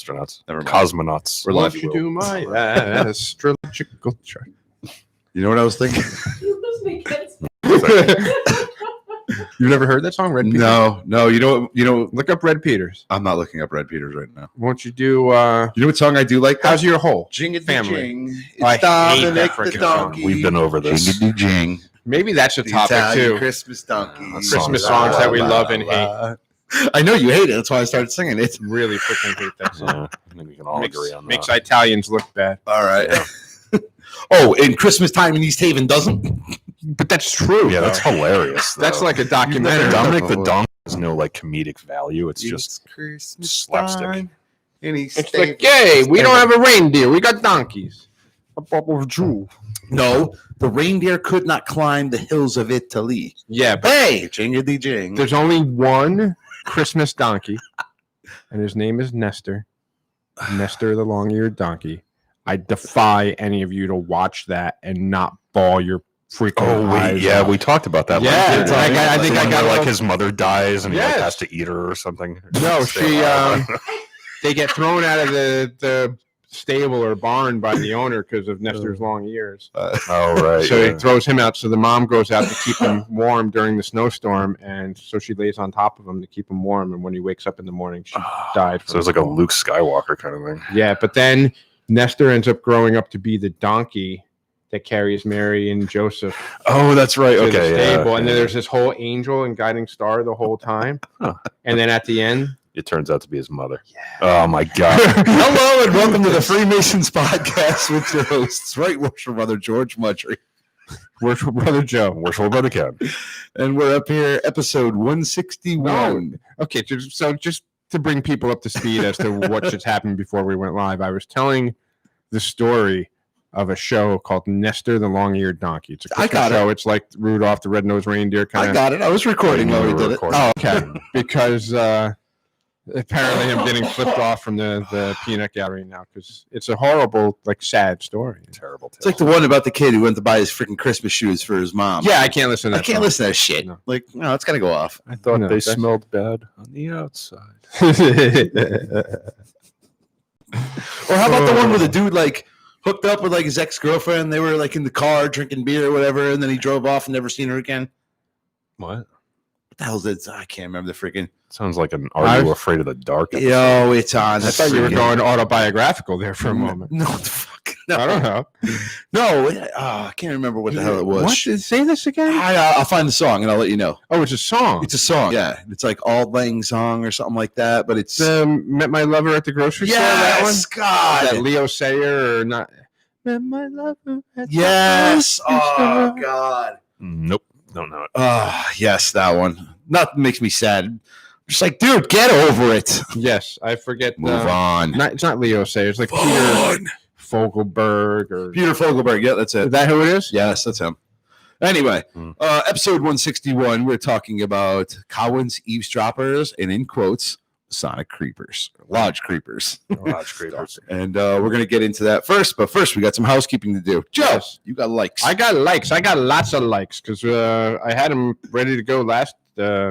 Astronauts. Never mind. Cosmonauts. We're Won't live. you do my astrological chart? You know what I was thinking? You lose me, kids. You've never heard that song, Red Peters? No. You know. Look up Red Peters. I'm not looking up Red Peters right now. Won't you do? You know what song I do like? How's your whole Jing family? Jing. I It's hate that Dominic frickin' the song. donkey. We've been over this. Jing jing. Maybe that's a The topic Italian too. Christmas donkey. Christmas songs that we love and hate. I know you hate it. That's why I started singing it. Really freaking hate that song. Yeah, I think we can all agree on that. Makes Italians look bad. All right. Oh, and Christmas time in East Haven doesn't. But that's true. Yeah, that's hilarious. That's though. like a documentary. Dominic the Donkey has no like comedic value. It's just Christmas slapstick. time in East It's Haven. like, yay, we don't have a reindeer. We got donkeys. A bubble of Jew. No, the reindeer could not climb the hills of Italy. Yeah, but Hey, jingity jing. there's only one Christmas donkey, and his name is Nestor. Nestor the long-eared donkey. I defy any of you to watch that and not bawl your freaking eyes out. we talked about that. Yeah, last year. I think I got like all- his mother dies and he like, Yes. has to eat her or something. No, Stay she alive. they get thrown out of the stable or barn by the owner because of Nestor's long ears. Oh right. So yeah. he throws him out. So the mom goes out to keep him warm during the snowstorm, and so she lays on top of him to keep him warm. And when he wakes up in the morning, she died. So it's like a Luke Skywalker kind of thing. Yeah, but then Nestor ends up growing up to be the donkey that carries Mary and Joseph Oh, that's right. to Okay. the stable. And then yeah. there's this whole angel and guiding star the whole time. Huh. And then at the end, It turns out to be his mother. Oh my god. Hello and welcome to the Freemasons podcast with your hosts, Right Worshipful Brother George Mudry. worshipful brother Joe. Worshipful brother Ken. And we're up here, episode 161. Okay, so just to bring people up to speed as to what just happened before we went live, I was telling the story of a show called Nestor the Long-Eared Donkey. It's a I Christmas got it. show. It's like Rudolph the Red-Nosed Reindeer kind I of. got it. I was recording while we did it. Oh, okay. Because apparently I'm getting flipped off from the peanut gallery now because it's a horrible, like, sad story. Terrible. It's like the one about the kid who went to buy his freaking Christmas shoes for his mom. Yeah, I can't listen to I that. can't song. listen to that shit. No. Like, no, it's got to go off. I thought No, they that's- smelled bad on the outside. Or how about the one where the dude, like, hooked up with, like, his ex-girlfriend? They were, like, in the car drinking beer or whatever, and then he drove off and never seen her again. What? What the hell is it? I can't remember the freaking. Sounds like an Are You Afraid of the Dark? episode. Yo, it's on. I thought you were going autobiographical there for a moment. No, the fuck. No. I don't know. No, I can't remember what the hell it was. What? Say this again? I'll find the song and I'll let you know. Oh, it's a song. It's a song. Yeah. It's like Auld Lang Song or something like that, but it's. Met my lover at the grocery store. That one. Yes, God. That Leo Sayer or not? Met my lover. At Yes. The grocery Oh, store. God. Nope. Don't know it. Yes, that one. Nothing makes me sad. Just like, dude, get over it. Yes, I forget. Move on. It's not Leo Sayer. It's like Move Peter on. Fogelberg or. Peter Fogelberg. Yeah, that's Is it. that who it is? Yes, that's him. Anyway, Hmm. episode 161, we're talking about Cowans eavesdroppers and, in quotes, sonic creepers, lodge creepers. Lodge creepers. And we're going to get into that first. But first, we got some housekeeping to do. Joe, Yes. you got likes. I got likes. I got lots of likes because I had them ready to go last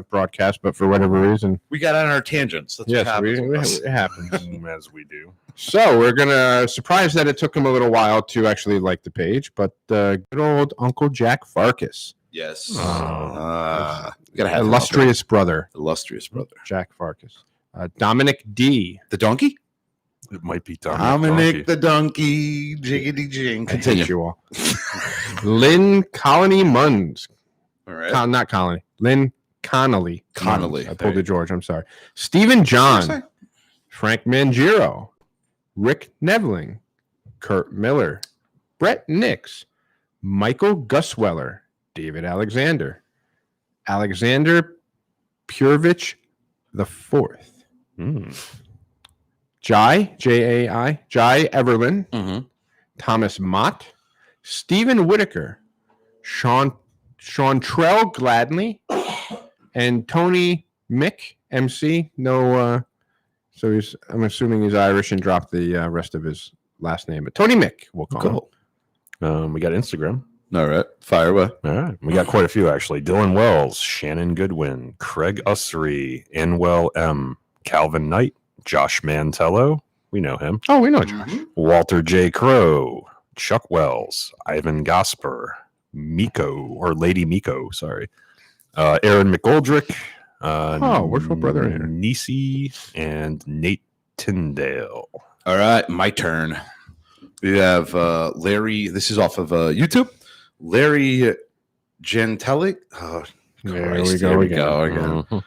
broadcast, but for whatever reason, we got on our tangents. That's yes, what happens with us. it happens. As we do. So we're gonna surprise that it took him a little while to actually like the page, but good old Uncle Jack Farkas, Yes. Oh. We gotta have illustrious brother illustrious brother. Jack Farkas, Dominic D. The donkey? It might be Dominic the donkey. Jiggity jing. I hate Continue. you all. Lynn Colony Munns, All right. not Colony. Lynn Connolly. Connolly. I pulled a George. I'm sorry. Stephen John, Frank Mangiro, Rick Nevling, Kurt Miller, Brett Nix, Michael Gusweller, David Alexander, Alexander Purvich the Fourth, Jai Jai Jai Everlin, Mm-hmm. Thomas Mott, Stephen Whitaker, Trell Gladney, and Tony Mick MC. No, so I'm assuming he's Irish and dropped the rest of his last name, but Tony Mick, we'll call him. Cool. We got Instagram. All right. Fire away. All right. We got quite a few, actually. Dylan Wells, Shannon Goodwin, Craig Ussery, Inwell M, Calvin Knight, Josh Mantello, We know him. Oh, we know Josh. Walter J. Crow, Chuck Wells, Ivan Gosper, Miko, or Lady Miko, sorry. Aaron McGoldrick. Where's my brother in here? Nisi and Nate Tyndale. All right, my turn. We have Larry. This is off of YouTube. Larry Gentili. Oh, There Christ, we go. here we again. go again. Mhm.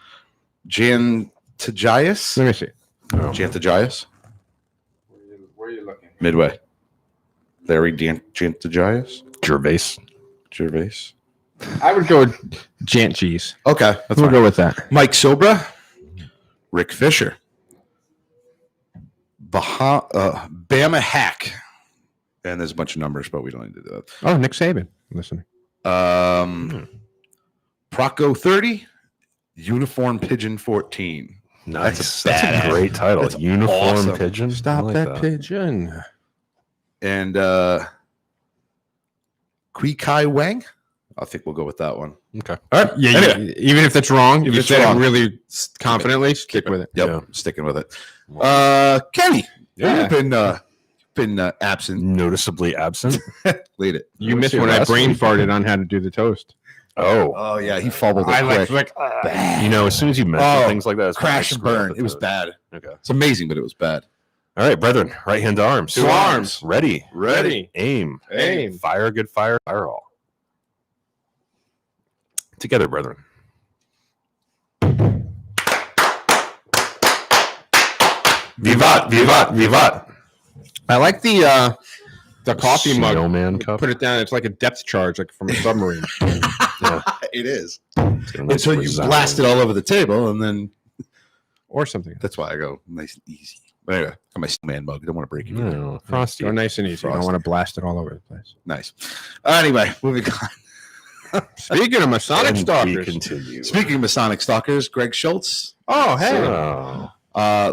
Jantagias. Let me see. Jantagias. Where are you looking? Midway. Larry Jantagias. Gervais. I would go with Jant Cheese. Okay, that's We'll fine. go with that. Mike Sobra. Rick Fisher. Bama Hack. And there's a bunch of numbers, but we don't need to do that. Oh, Nick Saban. Listening. Proco 30, Uniform Pigeon 14. Nice. That's a That's a great title. That's Uniform awesome. Pigeon. I Stop like that pigeon. And Kui Kai Wang. I think we'll go with that one. Okay. All right. Yeah, Anyway, even if it's wrong, If you it's said wrong. it really confidently. Stick with it. Yep, Yeah. sticking with it. Kenny, Yeah. you've been absent. Noticeably absent. Lead it. You Let's missed see when I last brain week. farted on how to do the toast. Oh. Oh yeah, he fumbled it I quick. You know, as soon as you mention Oh, things like that, it's Crash like and screw up burn. the It was toast. bad. Okay. It's amazing, but it was bad. All right, brethren. Right hand to arms. To arms. Ready. Ready. Aim. Aim. Fire. Good fire. Fire all. Together, brethren. Vivat! Vivat! Vivat! I like the coffee mug. Snowman cup. Put it down. It's like a depth charge, like from a submarine. It is. It's got a nice Until you resound. blast it all over the table, and then Or something. that's why I go nice and easy. But anyway, got my snowman mug. I don't want to break it. either. No, frosty. Go nice and easy. I don't Frosty. want to blast it all over the place. Nice. Anyway, moving on. Speaking of Masonic And we stalkers. continue. Speaking of Masonic stalkers, Greg Schultz, Oh, hey. So,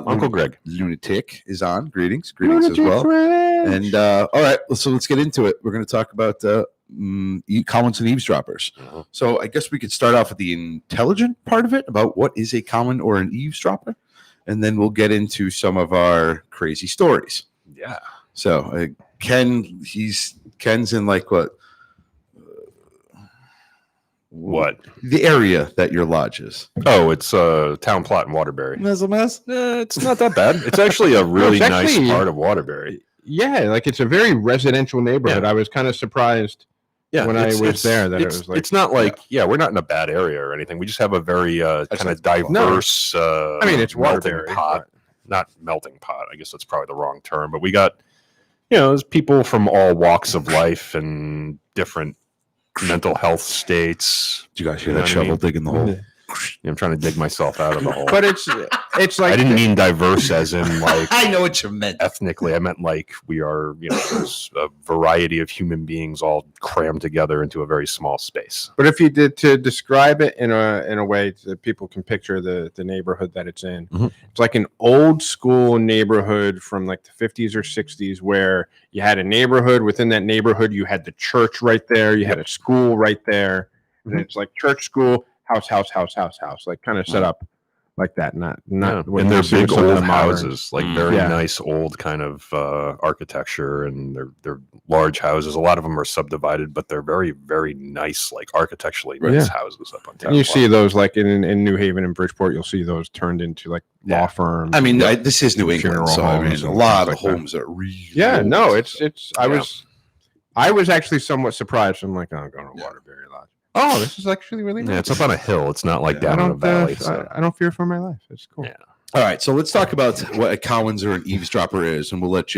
Uncle Greg. Lunatic is on. Greetings as well. And all right, so let's get into it. We're going to talk about Cowans and eavesdroppers. Uh-huh. So I guess we could start off with the intelligent part of it about what is a Cowan or an eavesdropper, and then we'll get into some of our crazy stories. Yeah. So Ken's in like what? What? The area that your lodge is. Oh, it's town plot in Waterbury. Mess a mess. It's not that bad. It's actually a really it's nice actually- part of Waterbury. Yeah, like it's a very residential neighborhood. I was kind of surprised. Yeah, When I was there, that it was like- it's not like we're not in a bad area or anything. We just have a very kind of diverse. I mean, it's melting Waterbury, pot, not melting pot. I guess that's probably the wrong term. But we got there's people from all walks of life and different mental health states. Did you guys hear You know that what I shovel mean? digging the hole? I'm trying to dig myself out of the hole. But it's like I didn't mean diverse as in like I know what you meant. ethnically. I meant like we are, there's a variety of human beings all crammed together into a very small space. But if you did to describe it in a way that people can picture the neighborhood that it's in, Mhm. it's like an old school neighborhood from like the 50s or 60s where you had a neighborhood. Within that neighborhood, you had the church right there. You had a school right there. And it's like church, school, house, like kind of set up like that. Not what and you they're see with big some of old the modern- houses, like very Yeah. nice old kind of architecture, and they're large houses. A lot of them are subdivided, but they're very, very nice, like architecturally nice houses up on top. And you see those like in New Haven and Bridgeport, you'll see those turned into like law firms. I mean, this is New England, Funeral so I mean, homes a and lot of things like that. homes are really. Yeah, no, old. it's. I was actually somewhat surprised. I'm like, oh, I'm going to Waterbury Lodge. Oh, this is actually really nice. Yeah, it's up on a hill. It's not like Yeah. down in a valley. I don't fear for my life. It's cool. Yeah. All right, so let's talk about what a Cowans or an eavesdropper is, and we'll let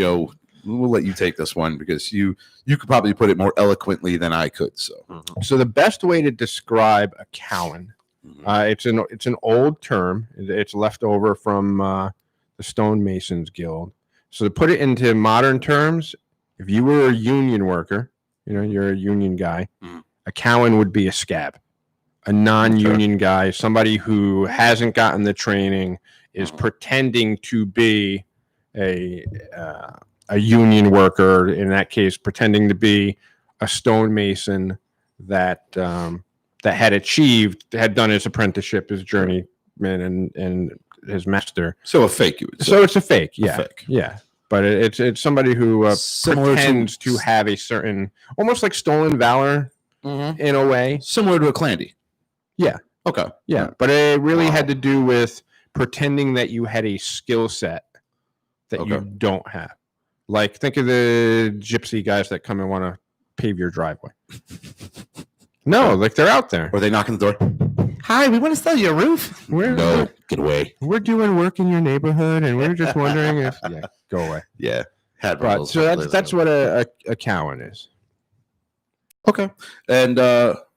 you take this one because you could probably put it more eloquently than I could. So, So the best way to describe a Cowan, it's an old term. It's left over from the Stonemasons Guild. So to put it into modern terms, if you were a union worker, you're a union guy. A Cowan would be a scab, a non-union guy, somebody who hasn't gotten the training, is pretending to be a union worker. In that case, pretending to be a stonemason that had done his apprenticeship, his journeyman, and his master. So a fake, you would say. So it's a fake, yeah, fake. yeah. But it's somebody who Similar pretends to have a certain, almost like stolen valor in a way. Similar to a Clandy. Yeah. Okay. Yeah, but it really had to do with pretending that you had a skill set that you don't have. Like, think of the gypsy guys that come and want to pave your driveway. No, like they're out there. Or they knock on the door. Hi, we want to sell you a roof. No, get away. We're doing work in your neighborhood, and we're just wondering if go away. Yeah, had one of But those. so that's what a Cowan is. Okay, and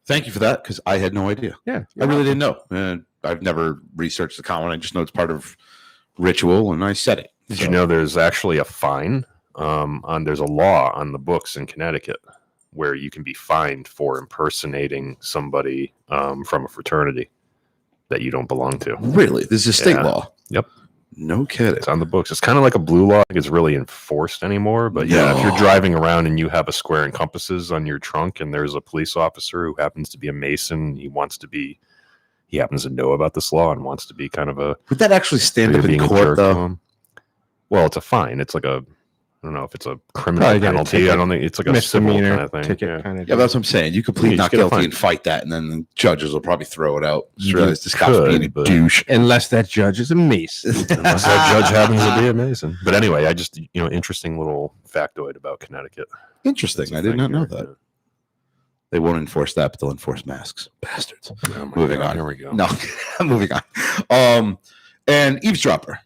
thank you for that because I had no idea. Yeah, I really didn't know. And I've never researched the Cowan. I just know it's part of ritual, and I said it. Did you know there's actually a fine? There's a law on the books in Connecticut where you can be fined for impersonating somebody from a fraternity that you don't belong to. Really? This is a state law? Yep. No kidding. It's on the books. It's kind of like a blue law. I think it's really enforced anymore. But yeah, if you're driving around and you have a square and compasses on your trunk and there's a police officer who happens to be a Mason, he happens to know about this law and wants to be kind of a... Would that actually stand up in court, though? Well, it's a fine. It's like I don't know if it's a criminal penalty. I don't think it's like a civil kind of thing. Ticket kind of. Yeah, that's what I'm saying. You could plead not guilty and fight that, and then the judges will probably throw it out. Realize this guy's being a douche. Unless that judge is a Mason. Unless that judge happens to be a Mason. But anyway, I just interesting little factoid about Connecticut. Interesting. I did not know that. They won't enforce that, but they'll enforce masks. Bastards. Oh moving on. Here we go. No, moving on. And eavesdropper.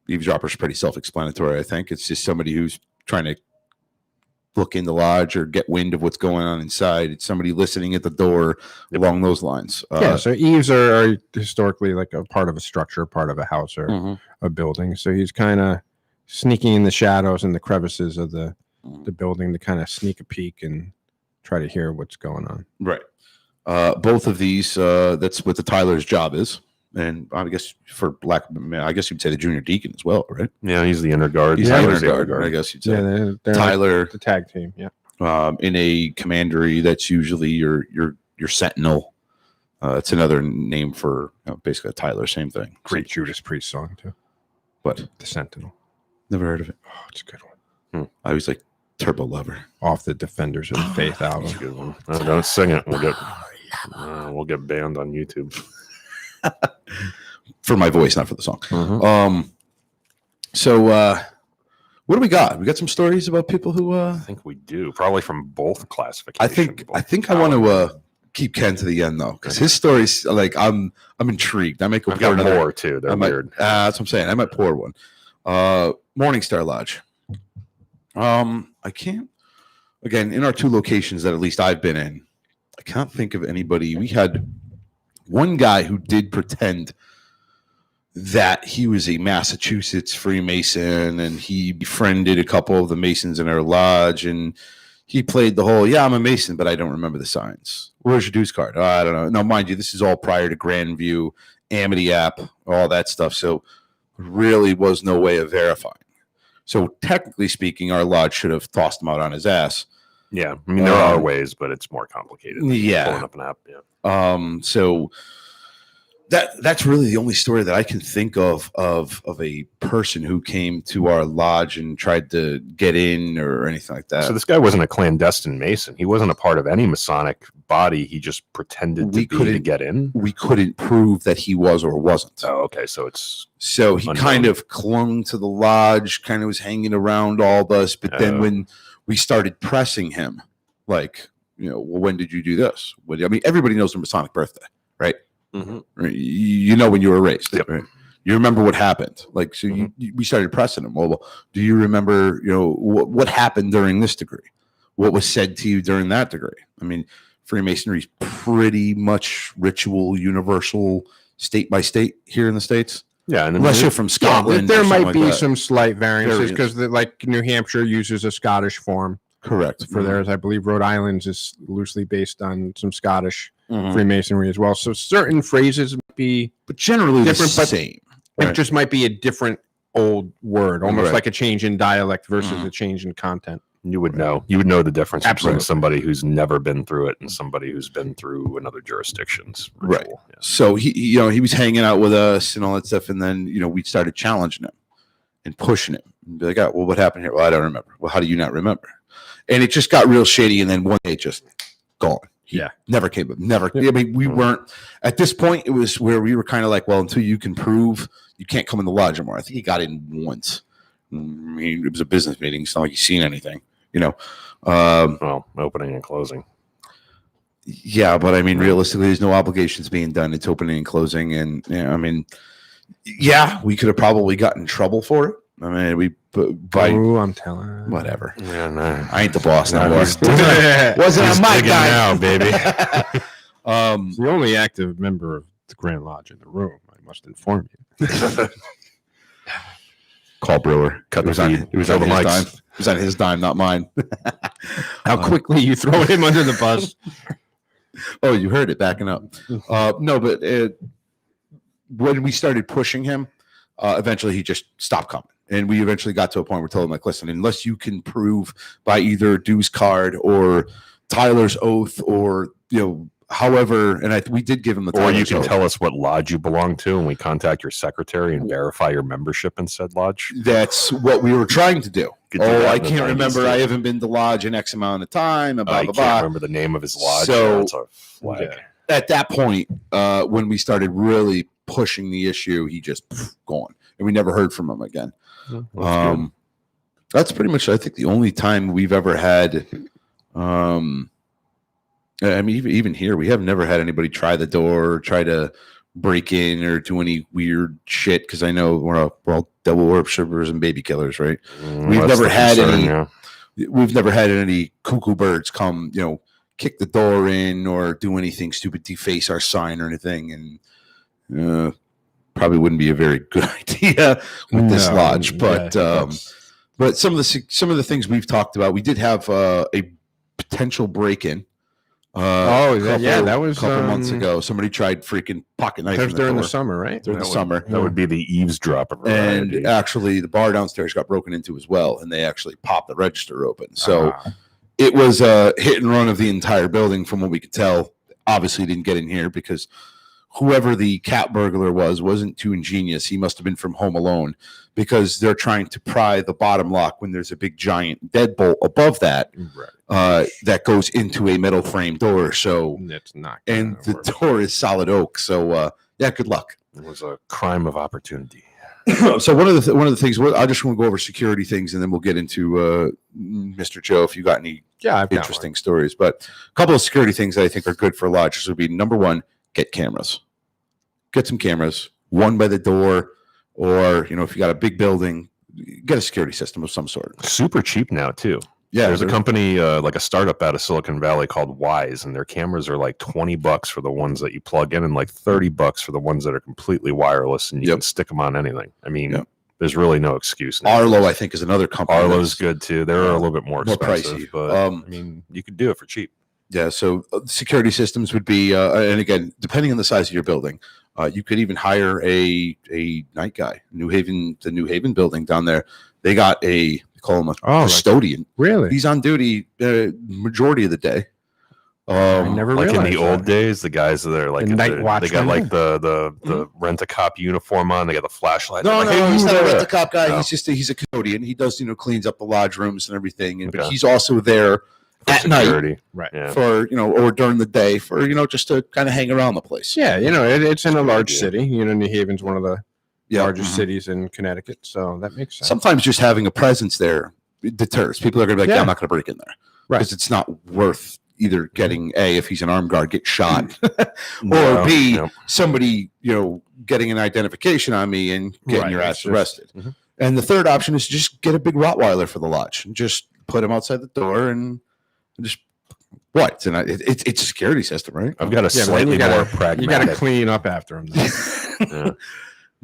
Eavesdropper is pretty self-explanatory, I think. It's just somebody who's trying to look in the lodge or get wind of what's going on inside. It's somebody listening at the door along those lines. So eaves are historically like a part of a structure, part of a house or a building. So he's kind of sneaking in the shadows and the crevices of the building to kind of sneak a peek and try to hear what's going on. Right. Both of these, that's what the Tyler's job is. And I guess I guess you'd say the junior deacon as well, right? Yeah, he's the inner guard. He's the inner guard, I guess you'd say. Yeah, they're Tyler, like the tag team. Yeah. In a commandery, that's usually your sentinel. It's another name for basically a Tyler. Same thing. Great Judas Priest song too. What? The Sentinel. Never heard of it. Oh, it's a good one. I was like Turbo Lover off the Defenders of the Faith album. That's a good one. Don't sing it. We'll get banned on YouTube. For my voice, not for the song. So what do we got? We got some stories about people who I think we do, probably from both classifications. I think I want to keep Ken to the end though, because his stories, like I'm intrigued. I might go. I've got more too. They're weird. That's what I'm saying. I might pour one. Morningstar Lodge. I can't. Again, in our two locations that at least I've been in, I can't think of anybody. We had one guy who did pretend that he was a Massachusetts Freemason and he befriended a couple of the Masons in our lodge and he played the whole, I'm a Mason, but I don't remember the signs. Where's your dues card? Oh, I don't know. Now, mind you, this is all prior to Grandview, Amity app, all that stuff. So really was no way of verifying. So technically speaking, our lodge should have tossed him out on his ass. Yeah. I mean, there are ways, but it's more complicated. Yeah. Pulling up an app. Yeah. So that's really the only story that I can think of a person who came to our lodge and tried to get in or anything like that. So this guy wasn't a clandestine Mason. He wasn't a part of any Masonic body. He just pretended to get in. We couldn't prove that he was or wasn't. Oh, okay. So he unknown. Kind of clung to the lodge, kind of was hanging around all of us. But then when we started pressing him, like, well, when did you do this? I mean, everybody knows the Masonic birthday, right? Mm-hmm. You know when you were raised, right? You remember what happened. Like, so we started pressing him. Well, do you remember, what happened during this degree? What was said to you during that degree? I mean, Freemasonry is pretty much ritual, universal, state by state here in the States. Yeah, and unless you're from Scotland, there might be some slight variances because, like, New Hampshire uses a Scottish form. Correct. For theirs, I believe Rhode Island's is loosely based on some Scottish Freemasonry as well. So certain phrases might be, but generally different, the same. It just might be a different old word, almost like a change in dialect versus a change in content. You would know. You would know the difference Absolutely. between somebody who's never been through it and somebody who's been through another jurisdiction's ritual. Right. Yeah. So he was hanging out with us and all that stuff, and then we started challenging him and pushing him. And be like, oh, well, what happened here? Well, I don't remember. Well, how do you not remember? And it just got real shady, and then one day it just gone. He never came up. Never. I mean, we weren't at this point. It was where we were kind of like, well, until you can prove, you can't come in the lodge anymore. I think he got in once. I mean, it was a business meeting. It's not like he's seen anything. Well, opening and closing. Yeah, but I mean, realistically, there's no obligations being done. It's opening and closing, and I mean, we could have probably gotten in trouble for it. I mean, I'm telling. Whatever. Yeah, no. I ain't the boss no more. Wasn't He's on my digging guy now, baby. He's the only active member of the Grand Lodge in the room. I must inform you. Call Brewer. Cut the feed. It was Kill on the his mics. dime. It was on his dime, not mine. How quickly you throw him under the bus. Oh, you heard it backing up. No, but when we started pushing him, eventually he just stopped coming. And we eventually got to a point where we told him, like, listen, unless you can prove by either dues card or Tyler's oath or, however, and we did give him the Or you Tyler's can oath. tell us what lodge you belong to, and we contact your secretary and verify your membership in said lodge. That's what we were trying to do. Could do that I in the can't 90s remember. too. I haven't been to lodge in X amount of time and blah, I blah, can't blah. remember the name of his lodge. So- That's a flag. At that point, when we started really pushing the issue, he just gone. And we never heard from him again. That's pretty much, I think, the only time we've ever had. I mean, even here, we have never had anybody try the door, or try to break in, or do any weird shit. Because I know we're all devil worshippers and baby killers, right? We've That's never the had concern, any. yeah. We've never had any cuckoo birds come, kick the door in or do anything stupid, deface our sign or anything, and probably wouldn't be a very good idea with this lodge. But but some of the things we've talked about, we did have a potential break-in. That was a couple months ago. Somebody tried freaking pocket knife. That was during the door summer, right? during the That summer. That would be the eavesdropper variety. And actually, the bar downstairs got broken into as well, and they actually popped the register open. So it was a hit and run of the entire building, from what we could tell. Obviously, didn't get in here because whoever the cat burglar wasn't too ingenious. He must have been from Home Alone, because they're trying to pry the bottom lock when there's a big giant deadbolt above that that goes into a metal frame door. So It's not. and the door is solid oak. So good luck. It was a crime of opportunity. So one of the things, I just want to go over security things, and then we'll get into Mr. Joe if you got any I've got interesting stories. But a couple of security things that I think are good for lodges would be, number one, get cameras. Get some cameras, one by the door, or if you got a big building, get a security system of some sort. Super cheap now too. Yeah, There's a company, like a startup out of Silicon Valley called Wise, and their cameras are like $20 for the ones that you plug in, and like $30 for the ones that are completely wireless, and you can stick them on anything. I mean, there's really no excuse. Arlo, I think, is another company. Arlo's good too. They're a little bit more expensive, pricey, but I mean, you could do it for cheap. Yeah, so security systems would be, and again, depending on the size of your building, you could even hire a night guy. The New Haven building down there, they got they call him a custodian. Really? He's on duty majority of the day. I never like in realized the old days, the guys that are like The night they got watchman? like the rent a cop uniform on. They got the flashlight. No, They're like, "Hey, he's not a there." rent a cop guy. No. He's a custodian. He does cleans up the lodge rooms and everything. But Okay. he's also there For at night security. Right. Yeah. for or during the day for just to kind of hang around the place. Yeah, it's in a large idea. city. New Haven's one of the Yeah. largest Mhm. cities in Connecticut, so that makes sense. Sometimes just having a presence there deters. People are going to be like, Yeah. yeah, I'm not going to break in there. Right. Because it's not worth either getting, A, if he's an armed guard, get shot, No, or B, no. somebody, getting an identification on me and getting Right, your it's ass just- arrested. Mhm. And the third option is just get a big Rottweiler for the lodge and just put him outside the door and just what? And it's a security system, right? I've got a Yeah, but then slightly you gotta- more You got to pragmatic. clean up after him. though. Yeah.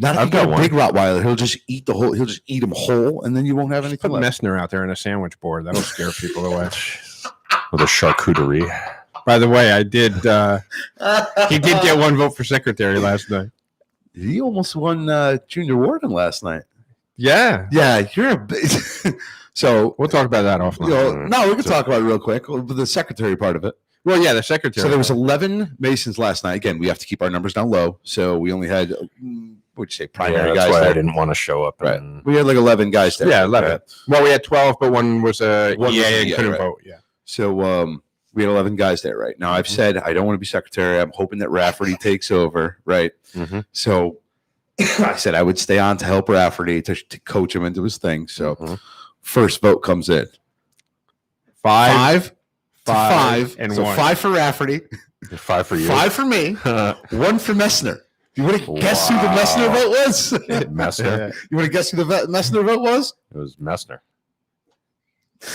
Not if I've you got got a one. big Rottweiler. He'll just eat the whole. He'll just eat them whole, and then you won't have Just anything put left. Messner out there in a sandwich board. That'll scare people away. With a charcuterie. By the way, I did. He did get one vote for secretary last night. He almost won junior warden last night. Yeah. Yeah, you're a bit. So We'll talk about that offline. no, we can talk about it real quick. The secretary part of it. Well, yeah, the secretary. So there was 11 Masons last night. Again, we have to keep our numbers down low. So we only had, what'd you say, primary that's guys why there. I didn't want to show up. Right. And, We had like 11 guys there. Yeah, 11. Right? Well, we had 12, but one was a One was EA an and EA, couldn't right. vote. Yeah. So we had 11 guys there, right? Now I've said I don't want to be secretary. I'm hoping that Rafferty takes over, right? Mhm. So I said I would stay on to help Rafferty to coach him into his thing. So Mhm. first vote comes in. Five, And and so one. 5 for Rafferty, 5 for you. 5 for me, 1 for Messner. You want to guess who the Messner Wow. vote was? Messner. You want to guess who the Messner vote was? It was Messner.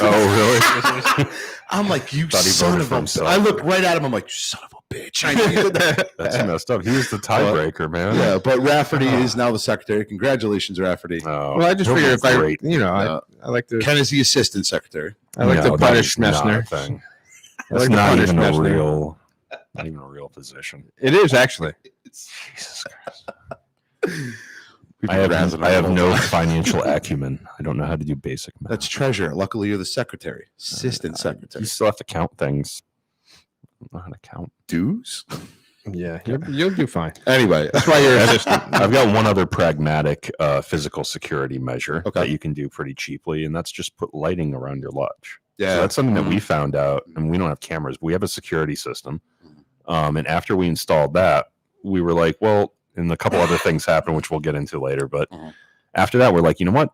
Oh, really? I'm like, you Thought he son voted of for a. himself. I look right at him. I'm like, you son of a bitch. I knew you did that. That's messed up. He was the tiebreaker, man. Yeah, but Rafferty is now the secretary. Congratulations, Rafferty. Oh, Well, I just he'll figured be if great. I like to Ken is the assistant secretary. I like No, to that punish is not a Messner. thing. I That's like to not punish even a Messner. real, not even a real position. It is actually. Jesus Christ. I have no financial acumen. I don't know how to do basic math. That's treasurer. Luckily, you're the secretary, assistant secretary. You still have to count things. I don't know how to count. Dues. Yeah, you'll do fine. Anyway, That's why you're assistant. I've got one other pragmatic physical security measure Okay. that you can do pretty cheaply, and that's just put lighting around your lodge. yeah, So that's something that we found out, and we don't have cameras, but we have a security system. And after we installed that, we were like, well, and a couple other things happened, which we'll get into later. But after that, we're like, you know what?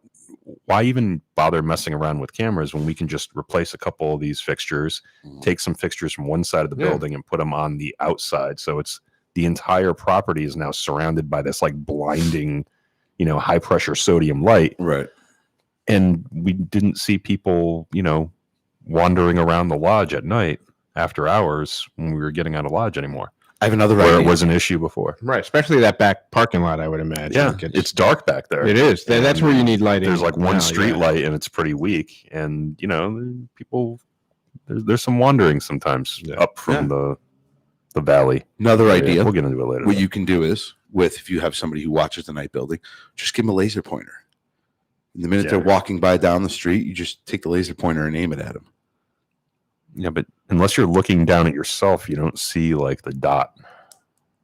Why even bother messing around with cameras when we can just replace a couple of these fixtures, take some fixtures from one side of the building and put them on the outside. So it's the entire property is now surrounded by this like blinding, high pressure sodium light. right. And we didn't see people, wandering around the lodge at night after hours when we were getting out of lodge anymore. I have another Where idea. it was an issue before. Right, especially that back parking lot, I would imagine. Yeah, it's dark back there. It is. That's where you need lighting. There's like one now, street yeah. light and it's pretty weak. And, people, there's some wandering sometimes up from the valley. Another idea. We'll get into it later. What you can do is, if you have somebody who watches the night building, just give them a laser pointer. And the minute Yeah. they're walking by down the street, you just take the laser pointer and aim it at them. Yeah, but unless you're looking down at yourself, you don't see like the dot.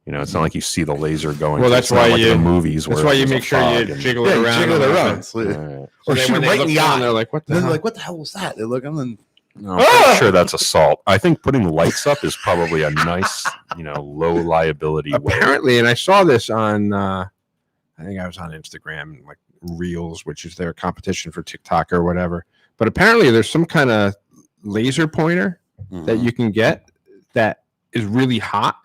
It's not like you see the laser going. Well, through. that's It's not why like you- the movies. That's where why you there's a make sure fog you and- jiggle it around. jiggle it around. Right. So Or then shoot when they right in look the down, eye. they're like, what the Then they're hell? like, what the hell was that? They look, and then No, I'm pretty sure that's assault. I think putting lights up is probably a nice, low liability way. Apparently, and I saw this on, I think I was on Instagram, like Reels, which is their competition for TikTok or whatever. But apparently, there's some kind of laser pointer that you can get that is really hot.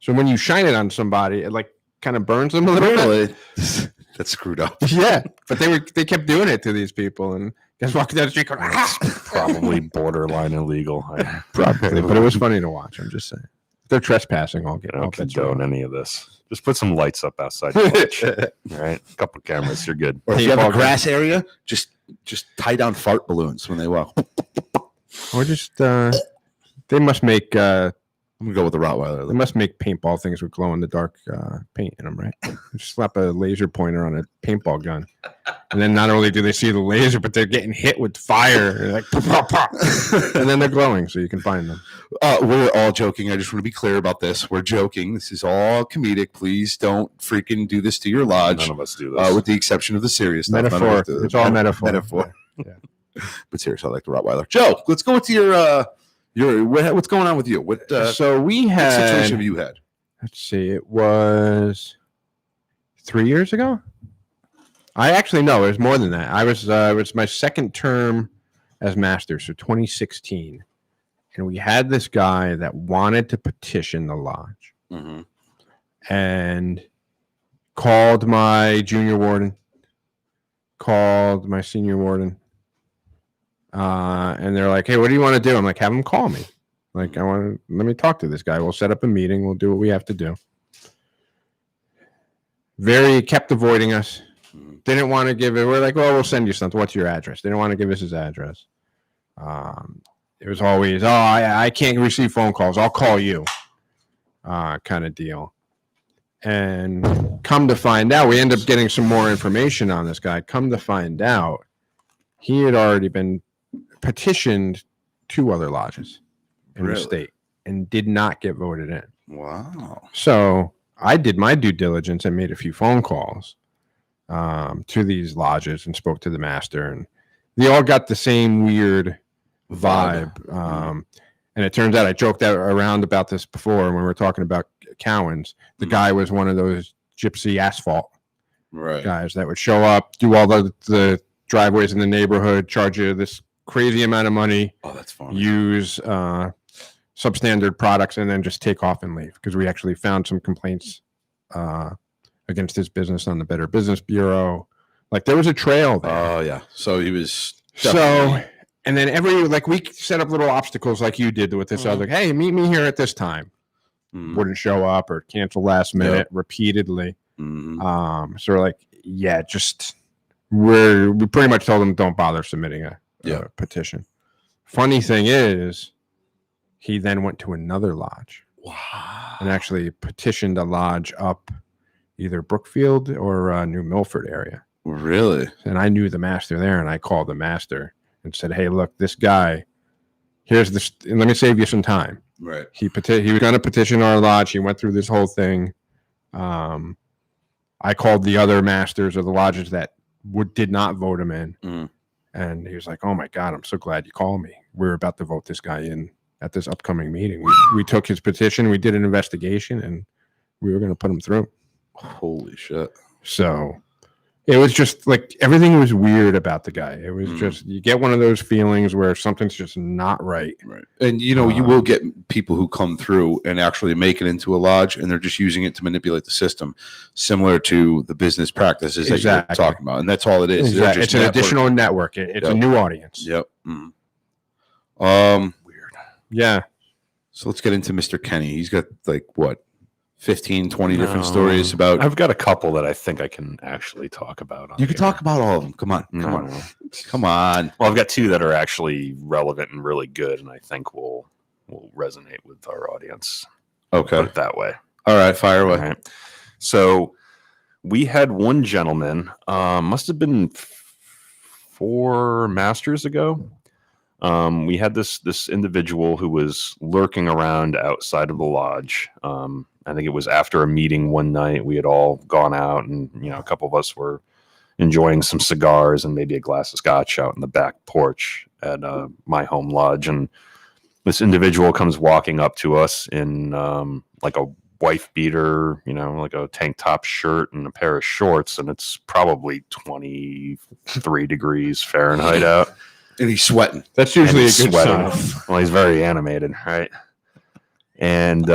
So when you shine it on somebody, it like kind of burns them a little bit. really, that's screwed up. Yeah, but they kept doing it to these people, and guys walking down the street going, Probably borderline illegal. I probably. But it was funny to watch. I'm just saying, if they're trespassing. I'll get. don't condone any of this. Just put some lights up outside your lodge. All right, a couple cameras, you're good. Or if you have a Paintball grass area, just tie down fart balloons when they walk. Or just they must make I'm gonna go with the Rottweiler. they must make paintball things with glow in the dark paint in them, right? Just slap a laser pointer on a paintball gun, and then not only do they see the laser, but they're getting hit with fire, they're like pop, pop, pop. And then they're glowing, so you can find them. We're all joking. I just want to be clear about this. We're joking. This is all comedic. Please don't freaking do this to your lodge. None of us do this. With the exception of the serious stuff. None of Metaphor. us do. It's all metaphor. Metaphor. Yeah. But seriously, I like the Rottweiler. Joe, let's go into what's going on with you? What So we what had. situation have you had? Let's see. It was 3 years ago. I actually no. It was more than that. It was my second term as master, so 2016, and we had this guy that wanted to petition the lodge, and called my junior warden, called my senior warden, and they're like, "Hey, what do you want to do?" I'm like, "Have him call me. Like, let me talk to this guy. We'll set up a meeting. We'll do what we have to do." Kept avoiding us. Didn't want to give it. We're like, "Well, we'll send you something. What's your address?" Didn't want to give us his address. It was always, I can't receive phone calls. I'll call you, kind of deal. And come to find out, we end up getting some more information on this guy. Come to find out, he had already been petitioned 2 other lodges in the state and did not get voted in. Wow. So I did my due diligence and made a few phone calls to these lodges and spoke to the master, and they all got the same weird vibe. And it turns out I joked around about this before when we were talking about Cowans. The guy was one of those gypsy asphalt guys that would show up, do all the driveways in the neighborhood, charge you this crazy amount of money. Oh, that's fun. Use substandard products and then just take off and leave, because we actually found some complaints against his business on the Better Business Bureau. Like there was a trail there. Oh yeah. So he was and then we set up little obstacles like you did with this other. Hey, meet me here at this time. Wouldn't show up or cancel last minute repeatedly. So we're like, yeah, we pretty much told him don't bother submitting a petition. Funny thing is, he then went to another lodge. Wow. And actually petitioned a lodge up either Brookfield or New Milford area. Really? And I knew the master there, and I called the master and said, hey, look, this guy, here's this, and let me save you some time. Right. He was going to petition our lodge. He went through this whole thing. I called the other masters of the lodges that did not vote him in. And he was like, oh my God, I'm so glad you called me. We're about to vote this guy in at this upcoming meeting. We took his petition, we did an investigation, and we were going to put him through. Holy shit. So it was just like everything was weird about the guy. It was just, you get one of those feelings where something's just not right. Right. And you will get people who come through and actually make it into a lodge, and they're just using it to manipulate the system, similar to the business practices that you're talking about. And that's all it is. Exactly. It's an additional network. It's a new audience. Yep. Weird. Yeah. So let's get into Mr. Kenny. He's got 15, 20 different stories about. I've got a couple that I think I can actually talk about. You can talk about all of them. Come on. Come on. Well, I've got 2 that are actually relevant and really good, and I think will resonate with our audience. Okay. Put it that way. All right. Fire away. All right. So we had one gentleman, must have been 4 masters ago. We had this individual who was lurking around outside of the lodge. I think it was after a meeting one night. We had all gone out, and a couple of us were enjoying some cigars and maybe a glass of scotch out in the back porch at my home lodge. And this individual comes walking up to us in like a wife beater, like a tank top shirt and a pair of shorts, and it's probably 23 degrees Fahrenheit out. And he's sweating. That's usually a good sign. Well, he's very animated, right? And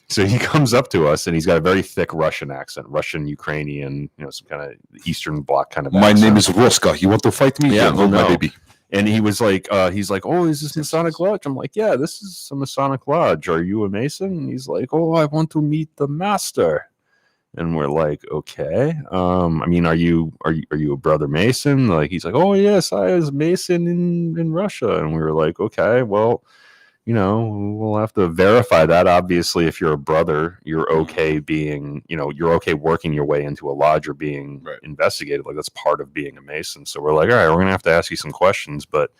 so he comes up to us, and he's got a very thick Russian accent, Russian, Ukrainian, some kind of Eastern Bloc kind of accent. My name is Ruska. You want to fight me? Yeah, no, my baby. And he was like, oh, is this Masonic Lodge? I'm like, yeah, this is a Masonic Lodge. Are you a Mason? And he's like, oh, I want to meet the master. And we're like, okay. Are you a brother Mason? Like, he's like, oh yes, I was Mason in Russia. And we were like, okay, well, we'll have to verify that. Obviously, if you're a brother, you're okay being, you're okay working your way into a lodge or being investigated. Like, that's part of being a Mason. So we're like, all right, we're gonna have to ask you some questions. But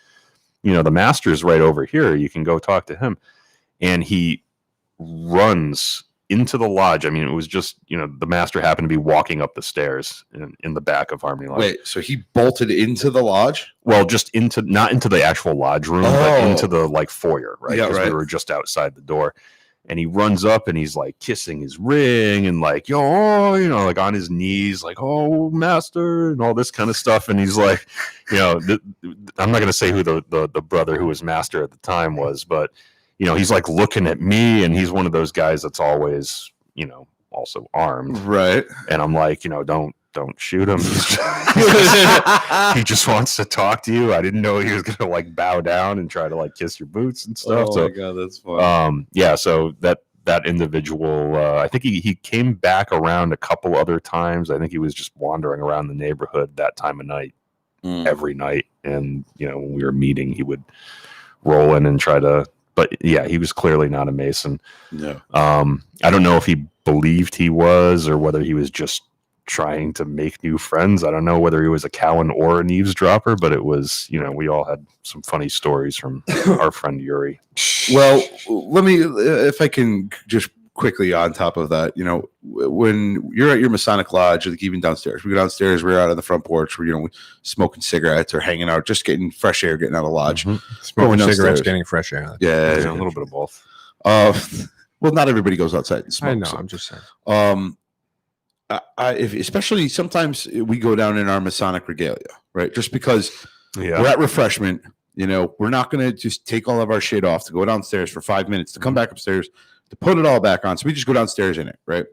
the master's right over here. You can go talk to him. And he runs into the lodge. It was just, the master happened to be walking up the stairs in the back of Harmony Lodge. Wait, so he bolted into the lodge? Well, just not into the actual lodge room, but into the foyer, right? Yeah, because we were just outside the door. And he runs up and he's like kissing his ring and like, like on his knees, like, oh, master, and all this kind of stuff. And he's like, I'm not going to say who the brother who was master at the time was, but he's like looking at me, and he's one of those guys that's always, also armed. Right. And I'm like, don't shoot him. He just wants to talk to you. I didn't know he was going to bow down and try to kiss your boots and stuff. Oh my God, that's fun. Yeah. So that individual, I think he came back around a couple other times. I think he was just wandering around the neighborhood that time of night, every night. And, when we were meeting, he would roll in and try to, but yeah, he was clearly not a Mason. No. I don't know if he believed he was or whether he was just trying to make new friends. I don't know whether he was a Cowan or an eavesdropper, but it was, we all had some funny stories from our friend Yuri. Well, let me, if I can just quickly on top of that, when you're at your Masonic Lodge, like even downstairs, we go downstairs, we're out on the front porch, we're, smoking cigarettes or hanging out, just getting fresh air, getting out of the lodge. Smoking cigarettes, getting fresh air. Yeah, a little bit of both. Well, not everybody goes outside and smokes. I know, so. I'm just saying. Especially sometimes we go down in our Masonic regalia, right? Just because Yeah. we're at refreshment, we're not going to just take all of our shit off to go downstairs for 5 minutes to come back upstairs to put it all back on. So we just go downstairs in it, right?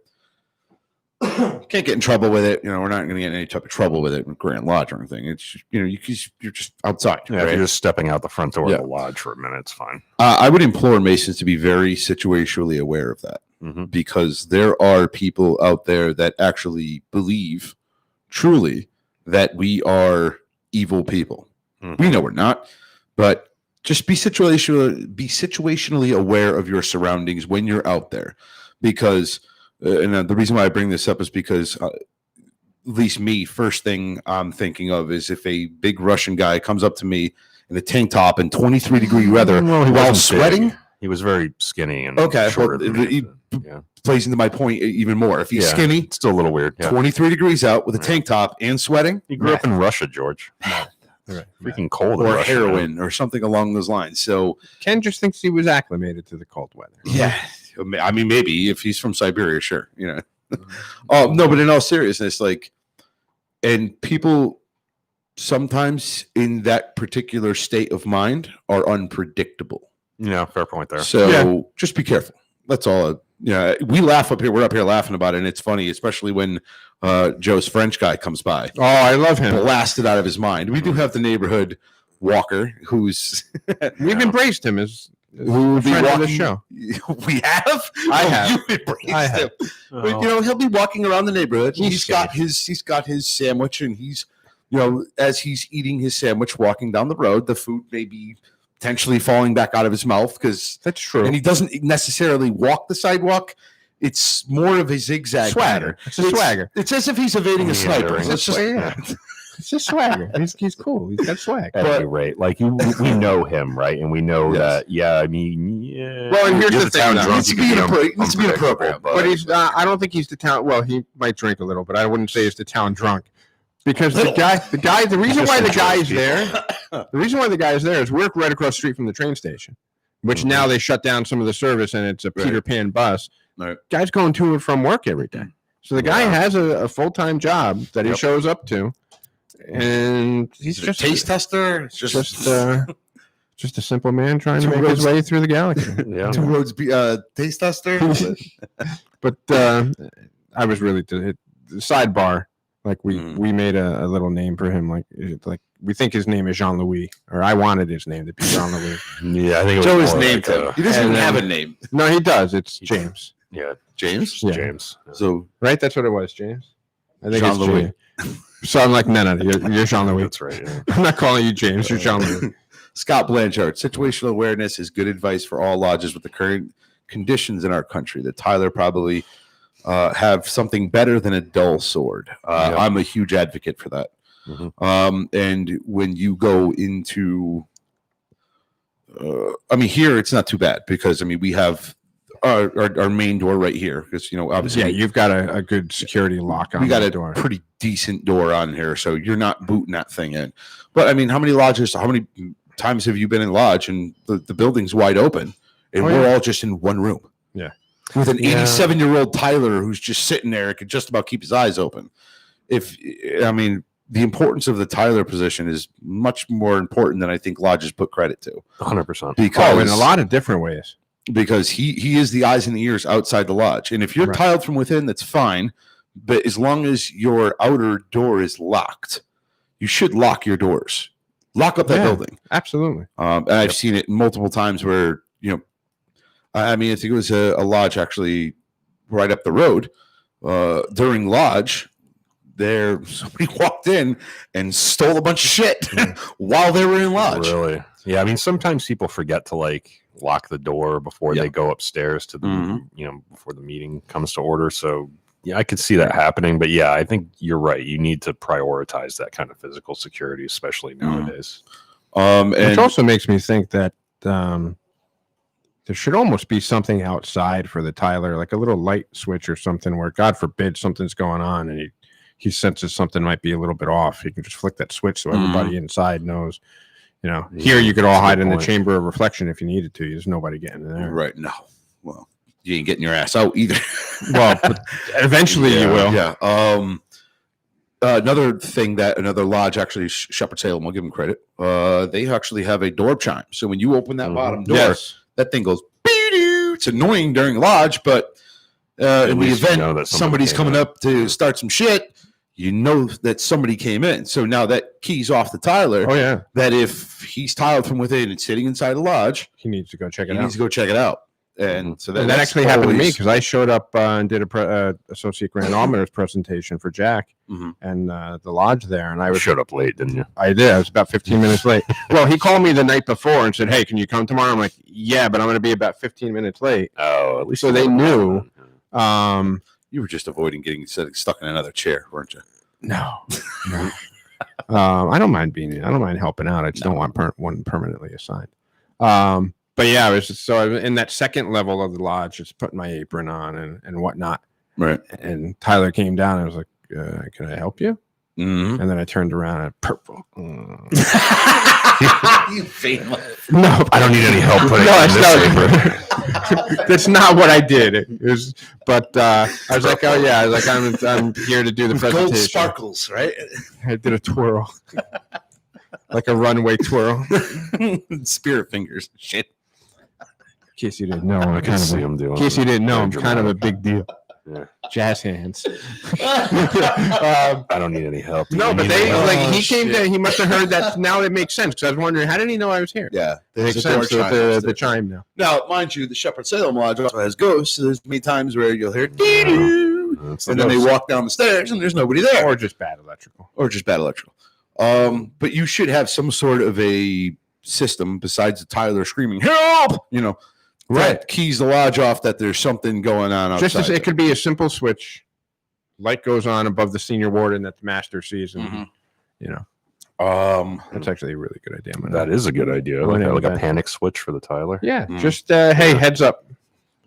Can't get in trouble with it. We're not going to get in any type of trouble with it in Grand Lodge or anything. It's just, you're just outside. Yeah, right? if you're just stepping out the front door Yeah. of the lodge for a minute, it's fine. I would implore Masons to be very situationally aware of that. Because there are people out there that actually believe truly that we are evil people. We know we're not, but just be situationally aware of your surroundings when you're out there. Because, and the reason why I bring this up is because at least me, first thing I'm thinking of is if a big Russian guy comes up to me in a tank top in 23-degree weather while sweating. Big. He was very skinny and shorter. Yeah. Plays into my point even more. If he's skinny, it's still a little weird. Yeah. 23 degrees out with a tank top and sweating. He grew up in Russia, George. Freaking cold. Or Russia, heroin or something along those lines. So Ken just thinks he was acclimated to the cold weather. Yeah. I mean, maybe if he's from Siberia, sure. Oh, no, but in all seriousness, and people sometimes in that particular state of mind are unpredictable. Yeah, fair point there. So just be careful. That's all. We laugh up here. We're up here laughing about it, and it's funny, especially when Joe's French guy comes by. Oh, I love him. Blasted out of his mind. We do have the neighborhood walker who's we've embraced him as who will be friend of walking the show. We have. I have. You embraced I have. him. But, he'll be walking around the neighborhood. He's got his sandwich, and he's as he's eating his sandwich, walking down the road, the food may be potentially falling back out of his mouth because that's true. And he doesn't necessarily walk the sidewalk. It's more of a zigzag swagger. It's a swagger. It's as if he's evading a sniper. It's just swagger. He's cool. He's got swag. At any rate, we know him, right? And we know that. Yeah, I mean, yeah. Well, and here's the thing: he needs to be inappropriate. But he's. I don't think he's the town. Well, he might drink a little, but I wouldn't say he's the town drunk. Because the reason why the guy is there, is we're right across the street from the train station, which now they shut down some of the service and it's a Peter Pan bus. Right. Guy's going to and from work every day. So the guy has a full-time job that he shows up to, and he's just a taste tester. It's just a simple man trying to make his way through the galaxy. Two roads, taste tester. But I was really sidebar. We made a little name for him. Like we think his name is Jean-Louis, or I wanted his name to be Jean-Louis. Yeah, I think Joe is named him. He doesn't even have a name. No, he does. It's James. Yeah, James. Yeah. James. So right, that's what it was, James. I think Jean-Louis. it's James. So I'm like, no, you're Jean-Louis. That's right. Yeah. I'm not calling you James. You're Jean-Louis. Scott Blanchard. Situational awareness is good advice for all lodges with the current conditions in our country. That Tyler probably have something better than a dull sword. I'm a huge advocate for that. And when you go into, here it's not too bad because we have our main door right here because obviously you've got a good security lock on. We got a door. Pretty decent door on here, so you're not booting that thing in. But how many lodges? How many times have you been in lodge and the building's wide open and we're all just in one room? Yeah. With an 87-year-old Tyler who's just sitting there, could just about keep his eyes open. The importance of the Tyler position is much more important than I think lodges put credit to. 100%. Because in a lot of different ways. Because he is the eyes and the ears outside the lodge. And if you're tiled from within, that's fine. But as long as your outer door is locked, you should lock your doors. Lock up that building. Absolutely. And I've seen it multiple times where, I think it was a lodge actually right up the road. During lodge, somebody walked in and stole a bunch of shit while they were in lodge. Really? Yeah. Sometimes people forget to lock the door before they go upstairs to the, before the meeting comes to order. So I could see that happening, but yeah, I think you're right. You need to prioritize that kind of physical security, especially nowadays. Which also makes me think that there should almost be something outside for the Tyler, like a little light switch or something where, God forbid, something's going on and he senses something might be a little bit off. He can just flick that switch so everybody inside knows. Here you could all hide in the chamber of reflection if you needed to. There's nobody getting in there. Right. No. Well, you ain't getting your ass out either. Well, but eventually you will. Yeah. Another thing that another lodge, actually, Shepherd Salem, I'll give them credit. They actually have a door chime. So when you open that bottom door, that thing goes, it's annoying during lodge, but in the event that somebody's coming up to start some shit, you know that somebody came in. So now that key's off the Tyler. Oh, yeah. That if he's tiled from within and sitting inside the lodge, he needs to go check it out. He needs to go check it out. And so that actually happened to me because I showed up and did a associate grand almoner's presentation for Jack and the lodge there, and I showed up late, didn't you? I did. I was about 15 minutes late. Well, he called me the night before and said, "Hey, can you come tomorrow?" I'm like, "Yeah, but I'm going to be about 15 minutes late." Oh, at least so they knew. You were just avoiding getting stuck in another chair, weren't you? No. I don't mind helping out. I just don't want one permanently assigned. But yeah, I was just, so in that second level of the lodge, just putting my apron on and whatnot. Right. And Tyler came down and I was like, "Can I help you?" And then I turned around and purple. You fail. No, I don't need any help putting on this apron. That's not what I did. I was like, "Oh yeah," I was like, "I'm here to do the presentation." Gold sparkles, right? I did a twirl, like a runway twirl. Spirit fingers, shit. In case you didn't know, I can see him doing. In case you didn't know, I'm kind of a big deal. Yeah. Jazz hands. I don't need any help. No, but he came to. He must have heard that. Now it makes sense because I was wondering, how did he know I was here? Yeah, it makes sense with the chime now. Now, mind you, the Shepherd Salem Lodge also has ghosts. So there's many times where you'll hear doo-doo, and then they walk down the stairs and there's nobody there, or just bad electrical. But you should have some sort of a system besides the Tyler screaming help. Right, keys the lodge off that there's something going on outside. Just as it could be a simple switch, light goes on above the senior warden that the master sees, and that's actually a really good idea. That is a good idea, like a panic switch for the Tyler. Yeah, just hey, heads up,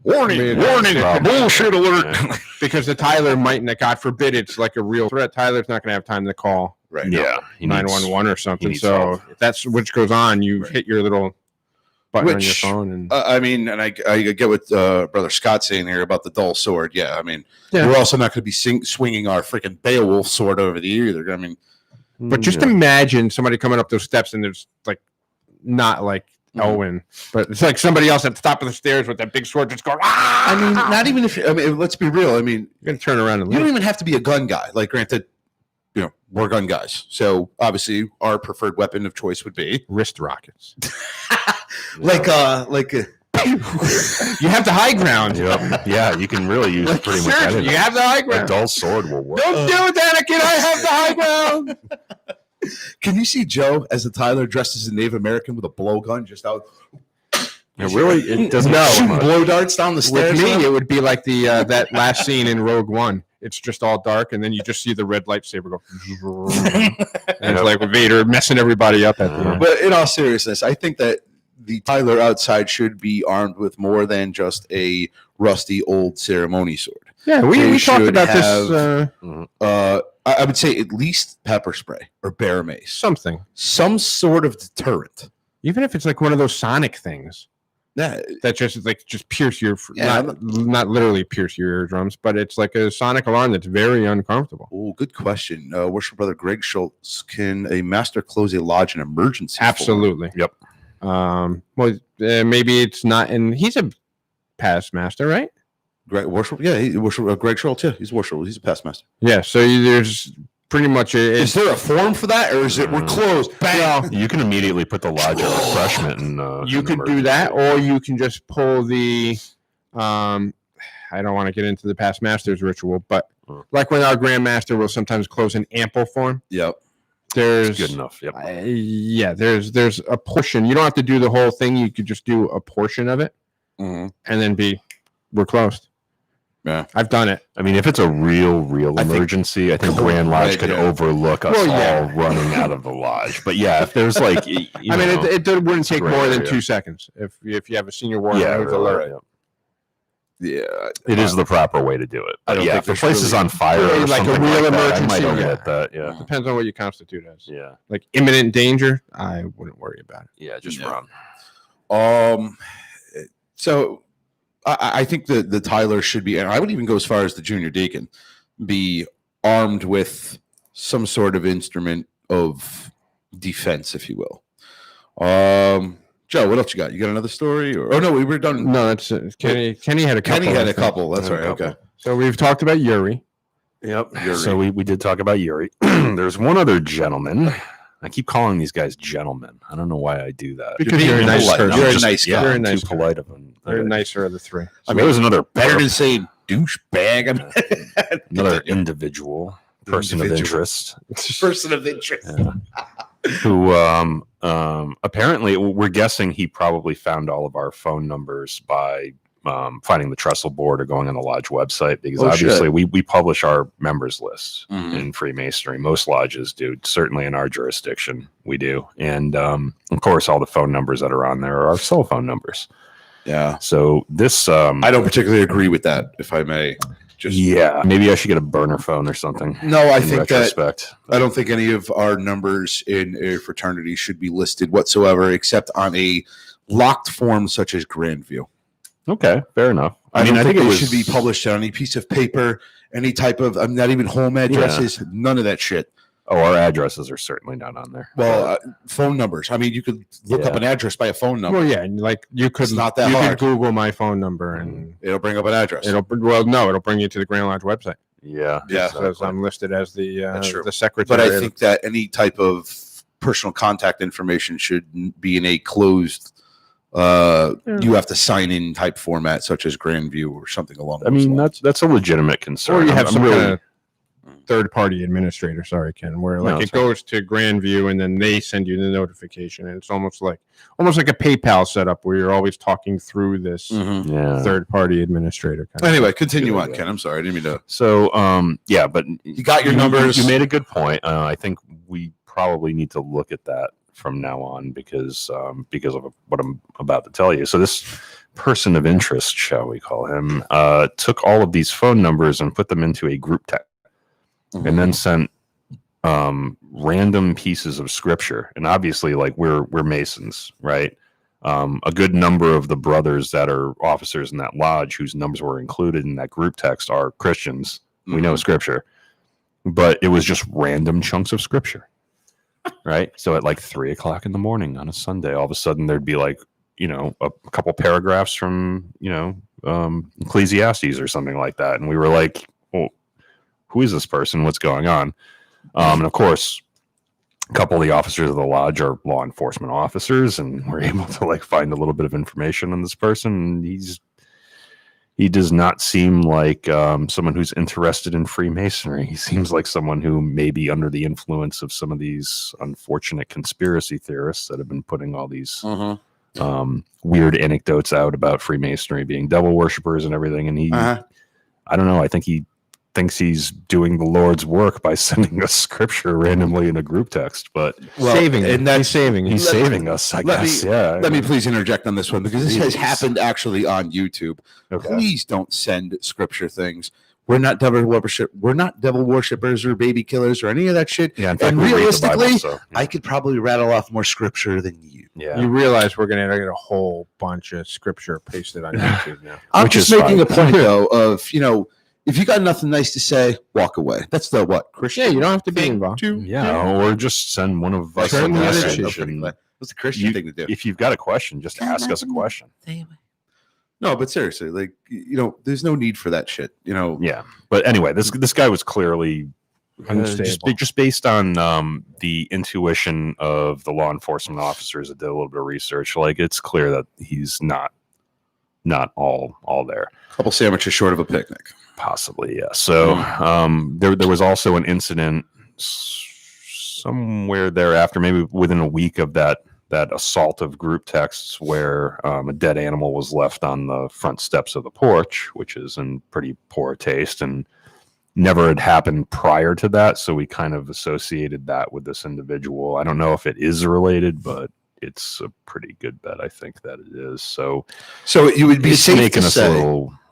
warning, bullshit alert, because the Tyler might, God forbid, it's like a real threat. Tyler's not going to have time to call, right? Yeah, 911 or something. So if that switch goes on, you hit your little button on your phone, and I get what Brother Scott's saying here about the dull sword. Yeah, we're also not going to be swinging our freaking Beowulf sword over the either. But just imagine somebody coming up those steps, and there's like not like Owen, but it's like somebody else at the top of the stairs with that big sword just going. Not even if let's be real. You're gonna turn around and you don't even have to be a gun guy. Like, granted, we're gun guys, so obviously our preferred weapon of choice would be wrist rockets. You have the high ground. Yep. Yeah, you can really use pretty much anything. You have the high ground. A dull sword will work. Don't do it, Anakin. I have the high ground. Can you see Joe as a Tyler dressed as a Native American with a blowgun just out? It doesn't shoot blow darts down the stairs. With me, it would be like the that last scene in Rogue One. It's just all dark, and then you just see the red lightsaber go. And it's like Vader messing everybody up at the end. But in all seriousness, I think that the Tyler outside should be armed with more than just a rusty old ceremony sword. Yeah, we talked about this. I would say at least pepper spray or bear mace. Some sort of deterrent. Even if it's like one of those sonic things. Yeah, that just pierce your not literally pierce your eardrums, but it's like a sonic alarm that's very uncomfortable. Oh, good question. Worship Brother Greg Schultz, can a master close a lodge in emergency? Absolutely. Yep. Maybe it's not, and he's a past master, right? Greg Greg Schultz. Yeah, he's worship. He's a past master. Yeah. So there's pretty much is there a form for that, or is it we're closed? Bang! You can immediately put the lodge of refreshment, and you could do that, or you can just pull the. I don't want to get into the past master's ritual, but like when our grandmaster will sometimes close an ample form. Yep. There's good enough. Yep. There's a portion. You don't have to do the whole thing. You could just do a portion of it, and then we're closed. Yeah. I've done it. I mean, if it's a real I think emergency, I think Cold Grand Lodge Red, could yeah. overlook us Well, yeah. all running out of the lodge. But yeah, if there's like, I mean, it wouldn't take gray more than area. 2 seconds if you have a senior warrant yeah, with really, alert. yeah. Yeah. It is the proper way to do it. I But don't yeah, think if the there's place is really- on fire Yeah, or like a something real like that, I might emergency, omit yeah. that. Yeah. Depends on what you constitute as. Yeah. Like imminent danger, I wouldn't worry about it. Yeah. Just Yeah. run. So I think the Tyler should be, and I would even go as far as the junior deacon, be armed with some sort of instrument of defense, if you will. Joe, what else you got? You got another story? Or, oh no, we were done. No, that's Kenny. Kenny had a couple. Kenny had I a think. couple. That's Had right. a couple. Okay. So we've talked about Yuri. Yep. Yuri. So we did talk about Yuri. There's one other gentleman. I keep calling these guys gentlemen. I don't know why I do that. Because being you're a nice polite. person. I'm You're a just- nice yeah, guy. You're a I'm nice too guy. polite of them. You're nicer of the three. So there was another Better than saying douchebag. another individual, person of Individual. interest, Person of interest. who apparently we're guessing he probably found all of our phone numbers by finding the trestle board or going on the lodge website, because Oh, obviously we publish our members list Mhm. in Freemasonry. Most lodges do, certainly in our jurisdiction we do, and of course all the phone numbers that are on there are our cell phone numbers. Yeah. So this I don't particularly agree with that, if I may. Just yeah, maybe I should get a burner phone or something. No, I in think that retrospect. I don't think any of our numbers in a fraternity should be listed whatsoever, except on a locked form such as Grandview. Okay, fair enough. I don't think it it was should be published on any piece of paper, any type of, not even home addresses, none of that shit. Oh, our addresses are certainly not on there. Well, phone numbers. I mean, you could look up Yeah. an address by a phone number. Well, yeah, and like you could It's not that you hard. could Google my phone number and It'll bring up an address. it'll bring you to the Grand Lodge website. Yeah, Yeah. Because I'm listed as the That's true. secretary. But I think that any type of personal contact information should be in a closed, you have to sign in type format, such as Grandview or something along those I mean lines. that's a legitimate concern. or you I'm- have I'm some really- kind of third-party administrator. Sorry, Ken, where like No, it it's fine. goes to Grandview and then they send you the notification, and it's almost like a PayPal setup where you're always talking through this Mhm. yeah. third-party administrator. Kind Anyway, continue Good on, idea. Ken. I'm sorry. I didn't mean to. So yeah, but You got your numbers. You made a good point. I think we probably need to look at that from now on because of what I'm about to tell you. So this person of interest, shall we call him, took all of these phone numbers and put them into a group text, and then sent random pieces of scripture. And obviously, like we're Masons, right? A good number of the brothers that are officers in that lodge whose numbers were included in that group text are Christians. We know scripture, but it was just random chunks of scripture, right? So at like 3:00 in the morning on a Sunday, all of a sudden there'd be like, a couple paragraphs from, Ecclesiastes or something like that. And we were like, well, who is this person? What's going on? And of course, a couple of the officers of the lodge are law enforcement officers, and we're able to like find a little bit of information on this person. He does not seem like someone who's interested in Freemasonry. He seems like someone who may be under the influence of some of these unfortunate conspiracy theorists that have been putting all these weird anecdotes out about Freemasonry being devil worshippers and everything. And I don't know. I think he thinks he's doing the Lord's work by sending us scripture randomly in a group text, but saving it. and that's He's saving us, I let guess. me- Yeah. Let me please interject on this one because this has Please. happened actually on YouTube. Okay. Please don't send scripture things. We're not devil worship. We're not devil worshippers or baby killers or any of that shit. Yeah. In fact, And we read the realistically, Bible, so, yeah. I could probably rattle off more scripture than you. yeah. You realize we're going to get a whole bunch of scripture pasted on YouTube now. I'm Which just is making fine. a point though of if you got nothing nice to say, walk away. That's the what Christian. Yeah, you don't have to be thing involved. Yeah, or just send one of us Send a the other message. shit. and What's the Christian thing to do? if you've got a question, just ask us a question. No, but seriously, like there's no need for that shit. Yeah, but anyway, this guy was clearly Unstable. just based on the intuition of the law enforcement officers that did a little bit of research. Like it's clear that he's not all there. couple sandwiches short of a picnic. Possibly, yeah. So there was also an incident somewhere thereafter, maybe within a week of that that assault of group texts where a dead animal was left on the front steps of the porch, which is in pretty poor taste and never had happened prior to that. So we kind of associated that with this individual. I don't know if it is related, but it's a pretty good bet, I think, that it is. So you would be it's safe making to us say, a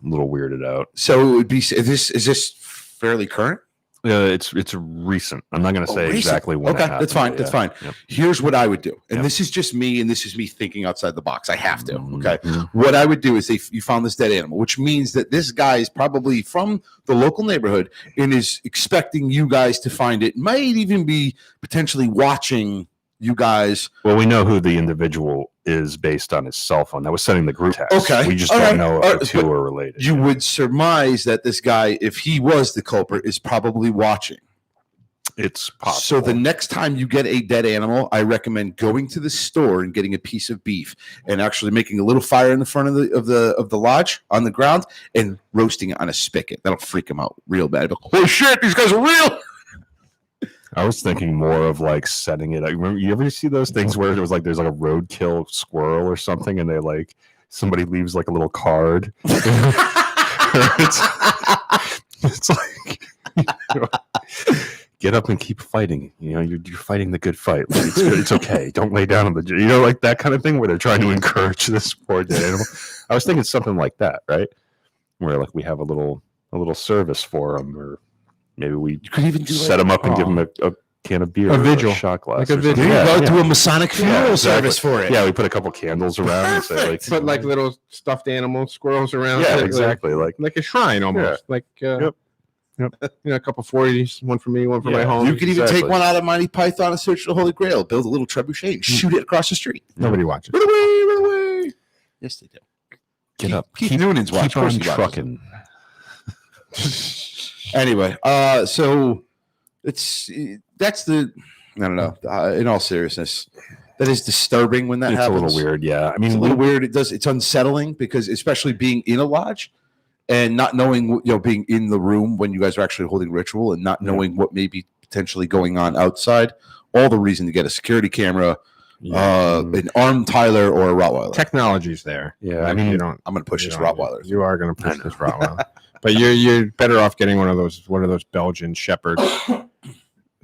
little weirded out. So it would be, is this fairly current? It's recent. I'm not going to say Recent. exactly when. Okay, it happened, that's fine. but That's yeah. fine. Yep. Here's what I would do, and Yep. this is just me, and this is me thinking outside the box. I have to. Okay, Mhm. what I would do is if you found this dead animal, which means that this guy is probably from the local neighborhood and is expecting you guys to find it. Might even be potentially watching you guys. Well, we know who the individual is based on his cell phone that was sending the group text. Okay. We just All don't right. know All if right. the two But are related. You would surmise that this guy, if he was the culprit, is probably watching. It's possible. So the next time you get a dead animal, I recommend going to the store and getting a piece of beef and actually making a little fire in the front of the lodge on the ground and roasting it on a spigot. That'll freak him out real bad. Like, holy shit, these guys are real. I was thinking more of like setting it. I remember, you ever see those things where it was like there's like a roadkill squirrel or something, and they like somebody leaves like a little card. it's like, you know, get up and keep fighting. You know, you're fighting the good fight. Like, it's good. It's okay. Don't lay down on the, you know, like that kind of thing where they're trying to encourage this poor dead animal. I was thinking something like that, right? Where like we have a little service for them, or maybe we could even do set them up and give them a can of beer, A or vigil. shot glass, Like a or vigil. something. There you Yeah, go. yeah. Do a Masonic funeral exactly. service for it. Yeah, we put a couple candles around and say like, Put like little stuffed animals, squirrels around. yeah, it, exactly. Like a shrine almost. Like Yep. you know, a couple 40s, one for me, one for my Yeah. home. You could even Exactly. take one out of Monty Python and Search for the Holy Grail, build a little trebuchet, and shoot it across the street. Nobody watches. Run away, run away. Yes, they do. Get up, Keith Noonan's watch. keep on trucking. Anyway, so that's the, I don't know. In all seriousness, that is disturbing when that It's happens. a little weird, yeah. I It's mean, a little weird. It's unsettling because especially being in a lodge and not knowing, you know, being in the room when you guys are actually holding ritual and not knowing what may be potentially going on outside. All the reason to get a security camera, an armed Tyler or a Rottweiler. Technology's there. Yeah, Like, I mean, you don't. I'm going to push you this don't- Rottweiler. You are going to push this Rottweiler, but you're better off getting one of those Belgian Shepherds,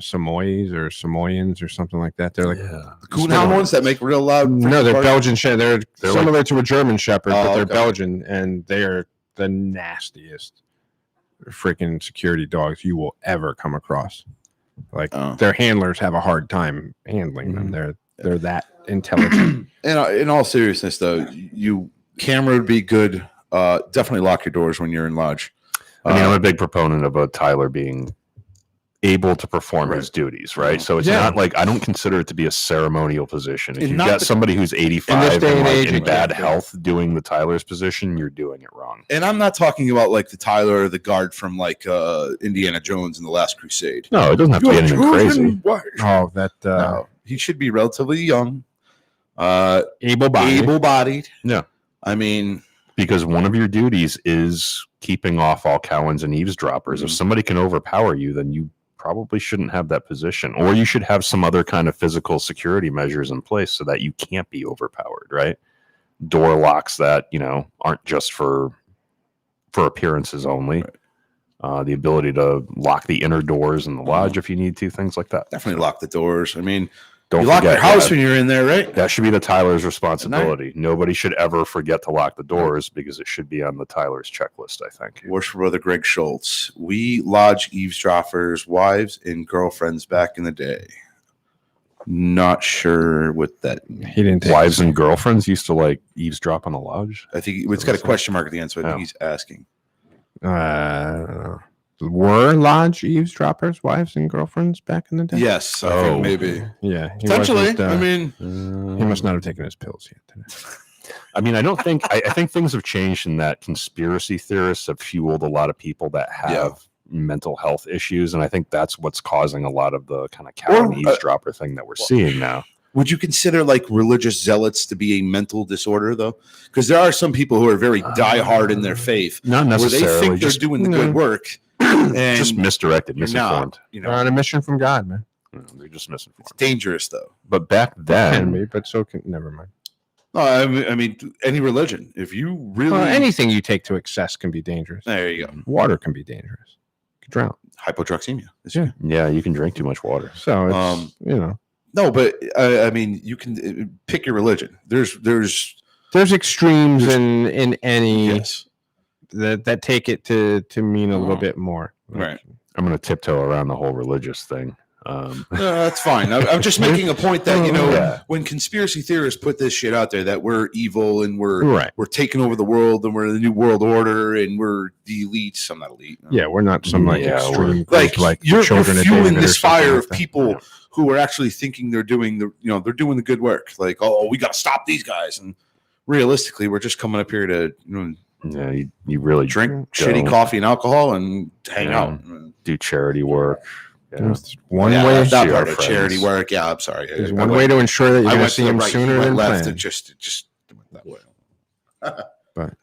Samoyeds or Samoyans or something like that. They're like Coonhound ones that make real loud. no, they're bark. Belgian They're similar to a German Shepherd, but they're okay. Belgian, and they are the nastiest freaking security dogs you will ever come across. Like their handlers have a hard time handling them. They're that intelligent. In all seriousness, though, camera would be good. Definitely lock your doors when you're in lodge. I mean, I'm a big proponent of a Tyler being able to perform his duties, right? So it's not like, I don't consider it to be a ceremonial position. If And you've not got the- somebody who's 85 In this day and and like age, in you bad can't do health doing the Tyler's position, you're doing it wrong. And I'm not talking about like the Tyler or the guard from like Indiana Jones in The Last Crusade. No, it doesn't have to be anything crazy. Oh, that No, he should be relatively young, able-bodied. able-bodied. Yeah. I mean, Because one of your duties is keeping off all Cowans and eavesdroppers. If somebody can overpower you, then you probably shouldn't have that position, or you should have some other kind of physical security measures in place so that you can't be overpowered, right? Door locks that, you know, aren't just for appearances only. Right. The ability to lock the inner doors in the lodge if you need to, things like that. definitely lock the doors. I mean, Don't you lock your forget, house when you're in there, right? that should be the Tyler's responsibility. Nobody should ever forget to lock the doors because it should be on the Tyler's checklist, I think. Worship brother Greg Schultz. We lodge eavesdroppers' wives and girlfriends back in the day. Not sure what that. He didn't take Wives and girlfriends used to like eavesdrop on the lodge. I think it's got a question mark at the end, so I think he's asking. I don't know. Were lodge eavesdroppers wives and girlfriends back in the day? Yes, I think maybe. Yeah, he Potentially. wasn't, I mean, he must not have taken his pills yet today. I mean, I don't think I think things have changed in that conspiracy theorists have fueled a lot of people that have mental health issues, and I think that's what's causing a lot of the kind of cow and eavesdropper thing that we're seeing now. would you consider like religious zealots to be a mental disorder, though? Because there are some people who are very diehard in their faith, Not where necessarily. they think they're just, doing the good work, and just misdirected, you're misinformed. not. You They're know, on a mission from God, man. They're just misinformed. It's dangerous though. But back Can then, be, but so can never mind. No, I mean, any religion. If you really Anything you take to excess can be dangerous. there you go. Water can be dangerous. You can drown. Hypoxemia. Yeah. yeah, you can drink too much water. So it's No, but I mean, you can pick your religion. There's extremes in any yes, that take it to mean a little Oh. bit more. right. I'm going to tiptoe around the whole religious thing. That's fine. I'm just making a point that Yeah. when conspiracy theorists put this shit out there that we're evil and Right. we're taking over the world and we're the new world order and we're the elites. I'm not elite. Yeah, we're not some like Yeah, extreme Like, group like you're the children of fueling David or this something fire like of that. people Yeah. who are actually thinking they're doing the good work. Like, oh, we got to stop these guys. And realistically, we're just coming up here to Yeah, you really drink don't. shitty coffee and alcohol and hang Yeah. out. do charity work. Yeah. There's one Yeah, way. that see part our of charity friends. work. Yeah, I'm sorry. There's I one went- way to ensure that you're I going to went see to the him right, sooner he went than left. planned. It just went that way. But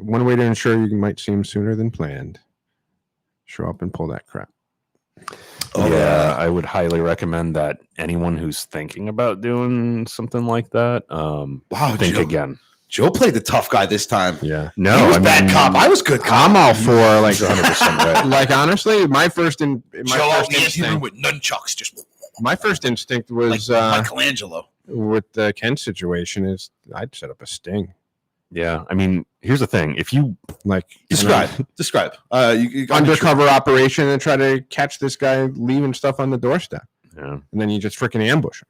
one way to ensure you might see him sooner than planned. Show up and pull that crap. Oh, Yeah, I would highly recommend that anyone who's thinking about doing something like that, Wow, think Joe, again. Joe played the tough guy this time. Yeah. No, he was I bad mean, cop. I was good cop. I'm all for like 100% right. like honestly, my first Joe out in the ante room instinct, with nunchucks, just my first instinct like was Michelangelo. with the Ken situation is I'd set up a sting. Yeah, I mean, here's the thing: if you Like Describe. You undercover operation and try to catch this guy leaving stuff on the doorstep, yeah, and then you just freaking ambush him.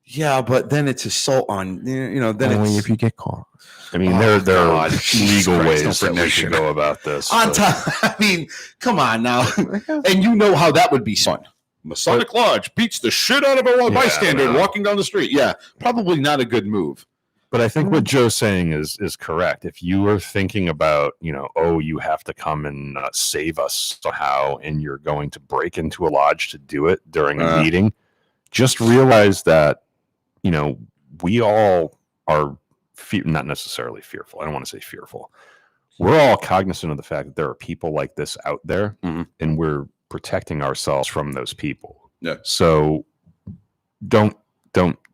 Yeah, but then it's assault on. Then Only it's if you get caught. I mean, Oh, there are God. Jesus legal Christ, ways don't that bring we that should shit go about this. on but- time. I mean, come on now. And you know how that would be fun. Masonic Lodge beats the shit out of a Yeah, bystander no. walking down the street. Yeah, probably not a good move. But I think what Joe's saying is correct. If you are thinking about, oh, you have to come and save us somehow, and you're going to break into a lodge to do it during a meeting, just realize that, we all are not necessarily fearful. I don't want to say fearful. We're all cognizant of the fact that there are people like this out there, and we're protecting ourselves from those people. Yeah. So don't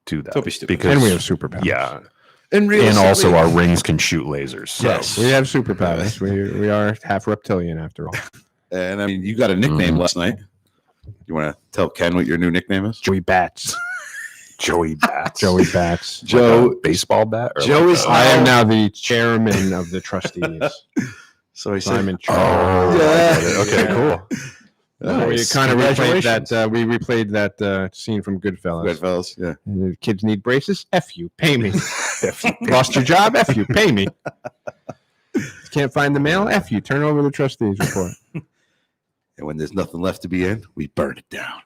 do that. Don't be stupid. Because, And we have superpowers. yeah. And And also our rings can shoot lasers. So. Yes. We have superpowers. We are half reptilian after all. And I mean, you got a nickname last night. You want to tell Ken what your new nickname is? Joey Bats. Joey Bats. Joey Bats. Joe- Like a baseball bat? Or Joe like is- I am now the chairman of the trustees. So he So I'm said, in charge. Oh, Yeah. I get it. Okay, Yeah. cool. We Nice. kind of replayed Congratulations. that. We replayed that scene from Goodfellas. Goodfellas. Yeah. The kids need braces. F you, pay me. Lost your job. F you, pay me. Can't find the mail. F you, turn over the trustees report. And when there's nothing left to be in, we burn it down.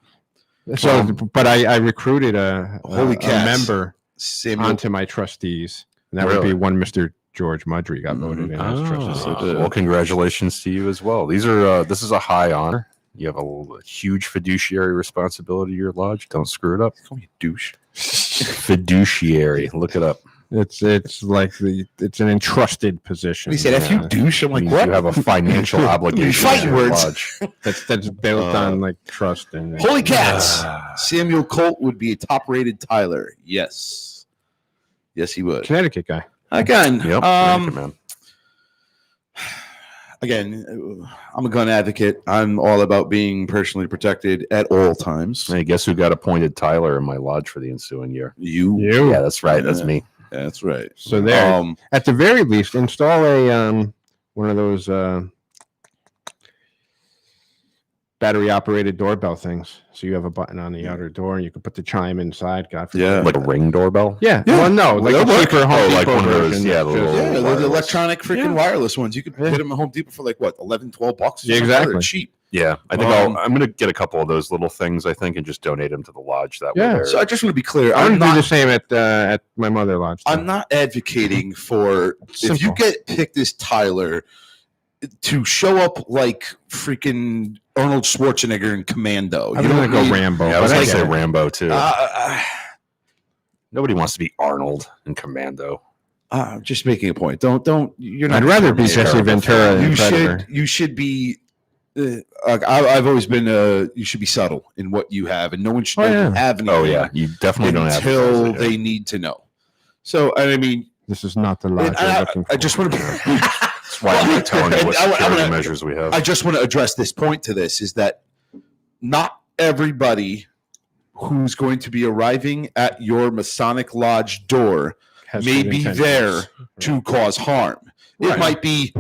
So, but I recruited a Holy cats. member Samuel. onto my trustees, and that would Really? be one Mr. George Mudry got voted in as trustee. Well, congratulations to you as well. These are this is a high honor. You have a huge fiduciary responsibility to your lodge. Don't screw it up. Call me douche. Fiduciary. Look it up. It's like it's an entrusted position. He said, "F you, douche." I'm like, Means what? You have a financial obligation to Fighting your words. lodge. That's built on like trust and Holy cats! Samuel Colt would be a top-rated Tyler. Yes, he would. Connecticut guy. Again, Yep. Connecticut, man. again, I'm a gun advocate. I'm all about being personally protected at all times. Hey, guess who got appointed Tyler in my lodge for the ensuing year? You. Yeah, that's right. That's Yeah. me. That's right. So there, Um, at the very least, install a one of those battery operated doorbell things. So you have a button on the outer door, and you can put the chime inside. God forbid. Yeah. Like a ring doorbell? Yeah. Yeah. Well, no, like That'll a work. cheaper Home Oh, like Depot one of those, version yeah, that's the just- little- yeah, the wireless. electronic freaking Yeah. wireless ones. You could Yeah. get them at Home Depot for like what, 11, 12 bucks? Yeah, Something like that. exactly. They're cheap. Yeah. I think Um, I'm going to get a couple of those little things, I think, and just donate them to the lodge. That Yeah. way. So I just want to be clear. I'm I'm gonna do the not. same at my mother lodge. I'm not advocating for if you Simple. get picked as Tyler to show up like freaking Arnold Schwarzenegger in Commando. I'm You gonna don't go need- Rambo. Yeah, I was but going to get say it. Rambo, too. Uh, Nobody wants to be Arnold in Commando. just making a point. Don't. You're not. I'd rather be Terminator. Jesse Ventura than You Predator. should. You should be I've always been you should be subtle in what you have, and no one should know you have anything. Oh yeah, you definitely don't have until they need to know. So I mean, this is not the lodge you're looking for. I just want to. That's why I'm not telling you what security measures we have. I just want to address this point to this is that not everybody who's going to be arriving at your Masonic Lodge door may be there to cause harm. It might be,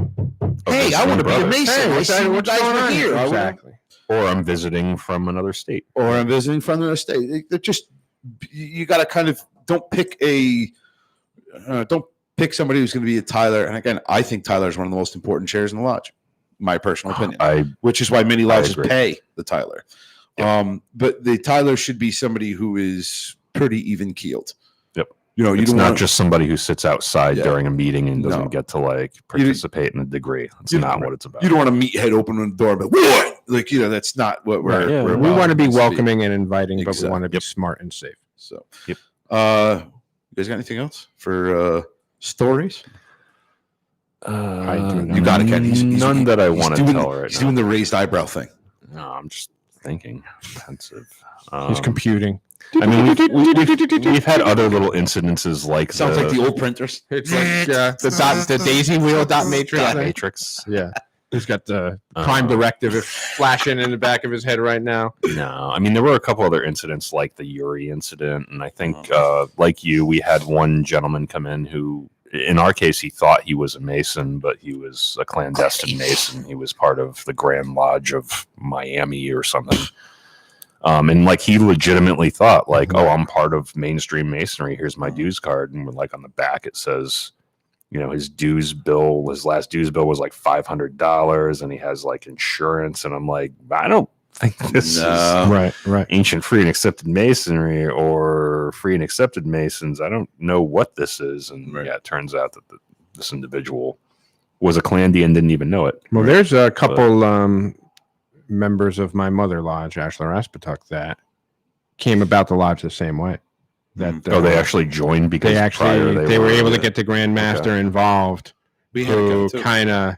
hey, I want to be a Mason. I see you guys were here. Exactly. Or I'm visiting from another state. They're just, you got to kind of don't pick somebody who's going to be a Tyler. And again, I think Tyler is one of the most important chairs in the lodge, my personal opinion. Which is why many lodges pay the Tyler. Yep. But the Tyler should be somebody who is pretty even keeled. Yep. It's not just somebody who sits outside during a meeting and doesn't get to participate in a degree. That's not what it's about. You don't want to meet head open on the door, but what? That's not what we're we want to be welcoming and inviting, but we want to be smart and safe. So, you guys got anything else for stories? I do not. You got it, Ken. He's none that I want to tell right now. He's doing the raised eyebrow thing. No, I'm just thinking. Pensive. He's computing. I mean, we've had other little incidences like sounds like the old printers. It's like the daisy wheel dot matrix. Matrix. Yeah. He's got the prime directive flashing in the back of his head right now. No, I mean, there were a couple other incidents like the Uri incident. And I think, like you, we had one gentleman come in who, in our case, he thought he was a Mason, but he was a clandestine Mason. He was part of the Grand Lodge of Miami or something. And he legitimately thought oh, I'm part of mainstream Masonry. Here's my dues card. And on the back, it says, his last dues bill was $500 and he has insurance. And I'm like, I don't think this is right. Ancient Free and Accepted Masonry or Free and Accepted Masons. I don't know what this is. And it turns out that this individual was a Clandy and didn't even know it. Well, there's a couple members of my mother lodge, Ashlar Aspetuck, that came about the lodge the same way. That they actually joined because they were able to get the Grand Master involved. Who kind of,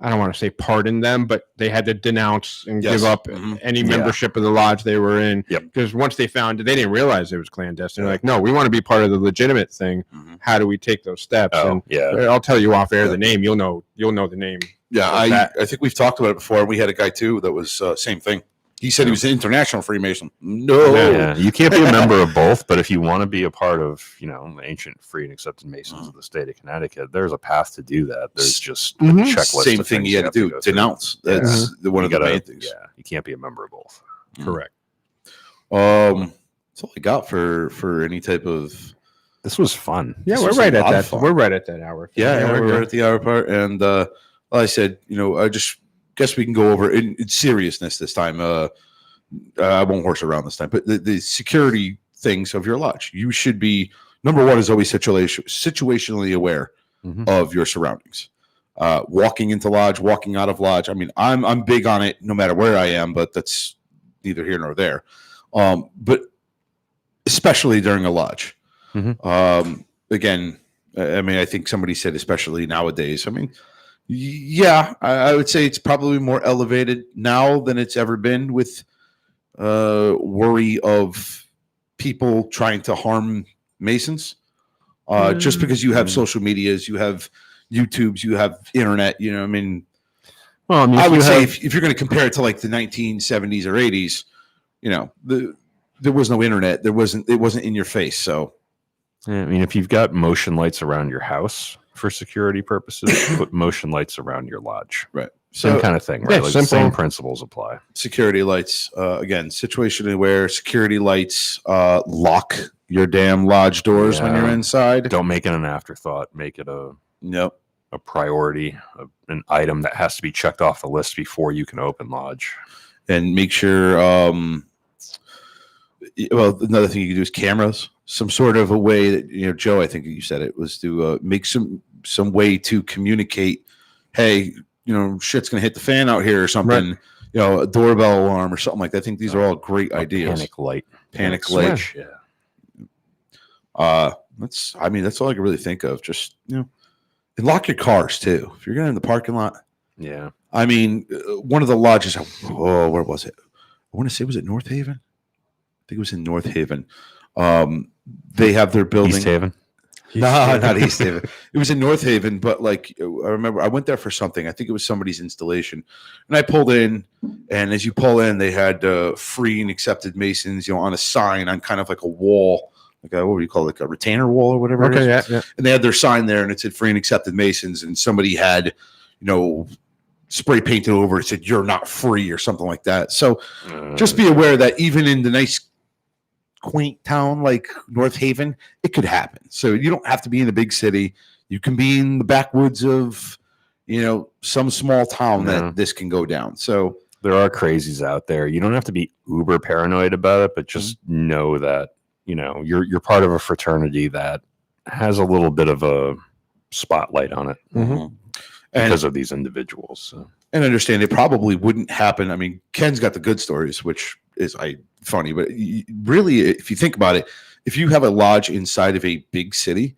I don't want to say pardon them, but they had to denounce and give up any membership of the lodge they were in. Because once they found it, they didn't realize it was clandestine. They're like, no, we want to be part of the legitimate thing. How do we take those steps? I'll tell you off air the name. You'll know the name. Yeah, I think we've talked about it before. We had a guy too that was same thing. He said he was an international Freemason. No, you can't be a member of both. But if you want to be a part of, the ancient Free and Accepted Masons of the state of Connecticut, there's a path to do that. There's just a checklist. Same thing you had to do. Denounce. That's one of the main things. Yeah, you can't be a member of both. Correct. That's all I got for any type of. This was fun. Yeah, we're right at that. We're right at that hour. Yeah, we're at the hour part, and I said, I just guess we can go over in seriousness this time. I won't horse around this time, but the security things of your lodge, you should be number one is always situationally aware of your surroundings. Walking into lodge, walking out of lodge. I mean, I'm big on it no matter where I am, but that's neither here nor there. But especially during a lodge. Again, I mean, I think somebody said especially nowadays. I mean, yeah, I would say it's probably more elevated now than it's ever been with worry of people trying to harm Masons. Just because you have social medias, you have YouTubes, you have internet, I mean, well, I would say if you're going to compare it to the 1970s or 80s, there was no internet. It wasn't in your face. So, I mean, if you've got motion lights around your house for security purposes, put motion lights around your lodge. Right. Same kind of thing, right? The same principles apply. Security lights, again, situationally aware. Security lights, lock your damn lodge doors when you're inside. Don't make it an afterthought. Make it a priority, an item that has to be checked off the list before you can open lodge. And make sure. Well, another thing you can do is cameras. Some sort of a way that Joe, I think you said it was to make some way to communicate. Hey, shit's gonna hit the fan out here or something. Right. A doorbell alarm or something like that. I think these are all great ideas. Panic light. Yeah. That's all I can really think of. Just and lock your cars too. If you're going in the parking lot. Yeah. I mean, one of the lodges. Oh, where was it? I want to say, was it North Haven? I think it was in North Haven. They have their building. East Haven. No, not East Haven. It was in North Haven, but like I remember I went there for something. I think it was somebody's installation. And I pulled in, and as you pull in, they had free and accepted Masons, on a sign on kind of like a wall, like what do you call it, like a retainer wall or whatever it is. Yeah. And they had their sign there, and it said free and accepted Masons, and somebody had, spray painted over it, said you're not free or something like that. So just be aware that even in the nice quaint town like North Haven, it could happen. So you don't have to be in a big city. You can be in the backwoods of, some small town that this can go down. So there are crazies out there. You don't have to be uber paranoid about it, but just know that, you're part of a fraternity that has a little bit of a spotlight on it because of these individuals. So. And understand it probably wouldn't happen. I mean, Ken's got the good stories, which is funny, but really, if you think about it, if you have a lodge inside of a big city,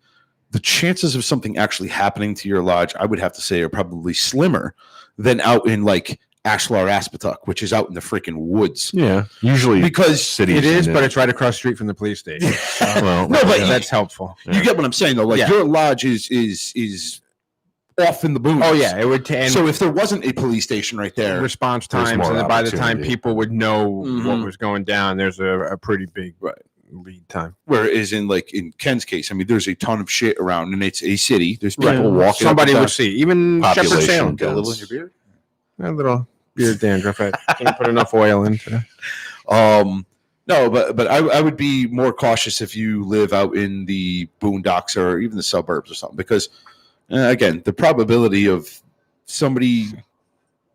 the chances of something actually happening to your lodge, I would have to say, are probably slimmer than out in like Ashlar Aspetuck, which is out in the freaking woods. Yeah, usually because cities it is, but it's right across the street from the police station. So, no, but that's helpful. You get what I'm saying, though. Like your lodge is off in the boonies. Oh yeah, it would. So if there wasn't a police station right there, response times, and then by the time people would know what was going down, there's a pretty big lead time. Whereas in Ken's case, I mean, there's a ton of shit around, and it's a city. There's people walking. Somebody would see. Even Shepherd Population Salem. Got a little in your beard. A little beard dandruff. I can't put enough oil in today. No, but I would be more cautious if you live out in the boondocks or even the suburbs or something, because again, the probability of somebody,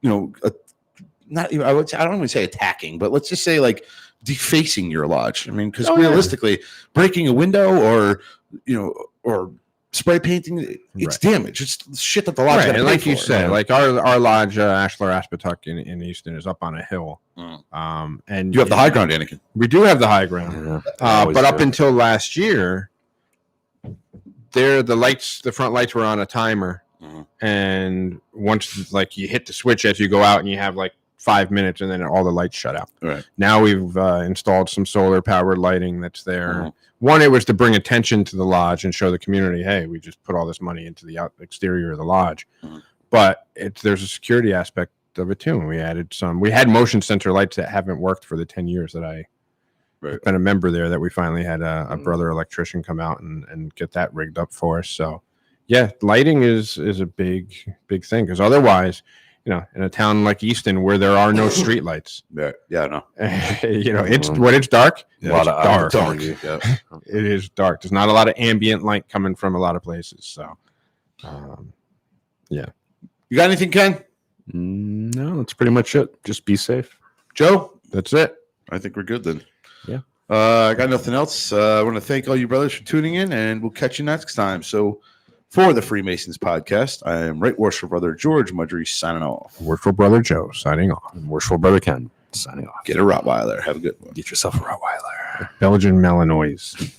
not even, I don't even say attacking, but let's just say like defacing your lodge. I mean, because realistically, breaking a window or spray painting, it's damage. It's shit that the lodge. And like you said, like our lodge, Ashlar Aspetuck in Easton, is up on a hill. And you have the high ground, Anakin. We do have the high ground, but up until last year, the front lights were on a timer, and once you hit the switch as you go out, and you have 5 minutes, and then all the lights shut out. Right now, we've installed some solar powered lighting that's there. One, it was to bring attention to the lodge and show the community, hey, we just put all this money into the exterior of the lodge. But there's a security aspect of it too. And we had motion sensor lights that haven't worked for the 10 years that I've been a member there, that we finally had a brother electrician come out and get that rigged up for us. So yeah, lighting is a big thing, because otherwise, in a town like Easton where there are no street lights. Yeah, I know. It's when it's dark. A lot of dark. It is dark. There's not a lot of ambient light coming from a lot of places. So, yeah. You got anything, Ken? No, that's pretty much it. Just be safe. Joe? That's it. I think we're good then. Yeah. I got nothing else. I want to thank all you brothers for tuning in, and we'll catch you next time. So, for the Freemasons podcast, I am Right Worshipful Brother George Mudry signing off. Worshipful Brother Joe signing off. And Worshipful Brother Ken signing off. Get a Rottweiler. Have a good one. Get yourself a Rottweiler. Belgian Malinois.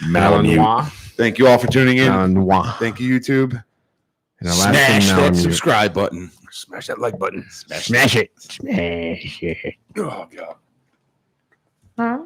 Malinois. Thank you all for tuning in. Malinois. Thank you, YouTube. And Smash that subscribe button. Smash that like button. Smash it. Smash it. Oh, God. Huh?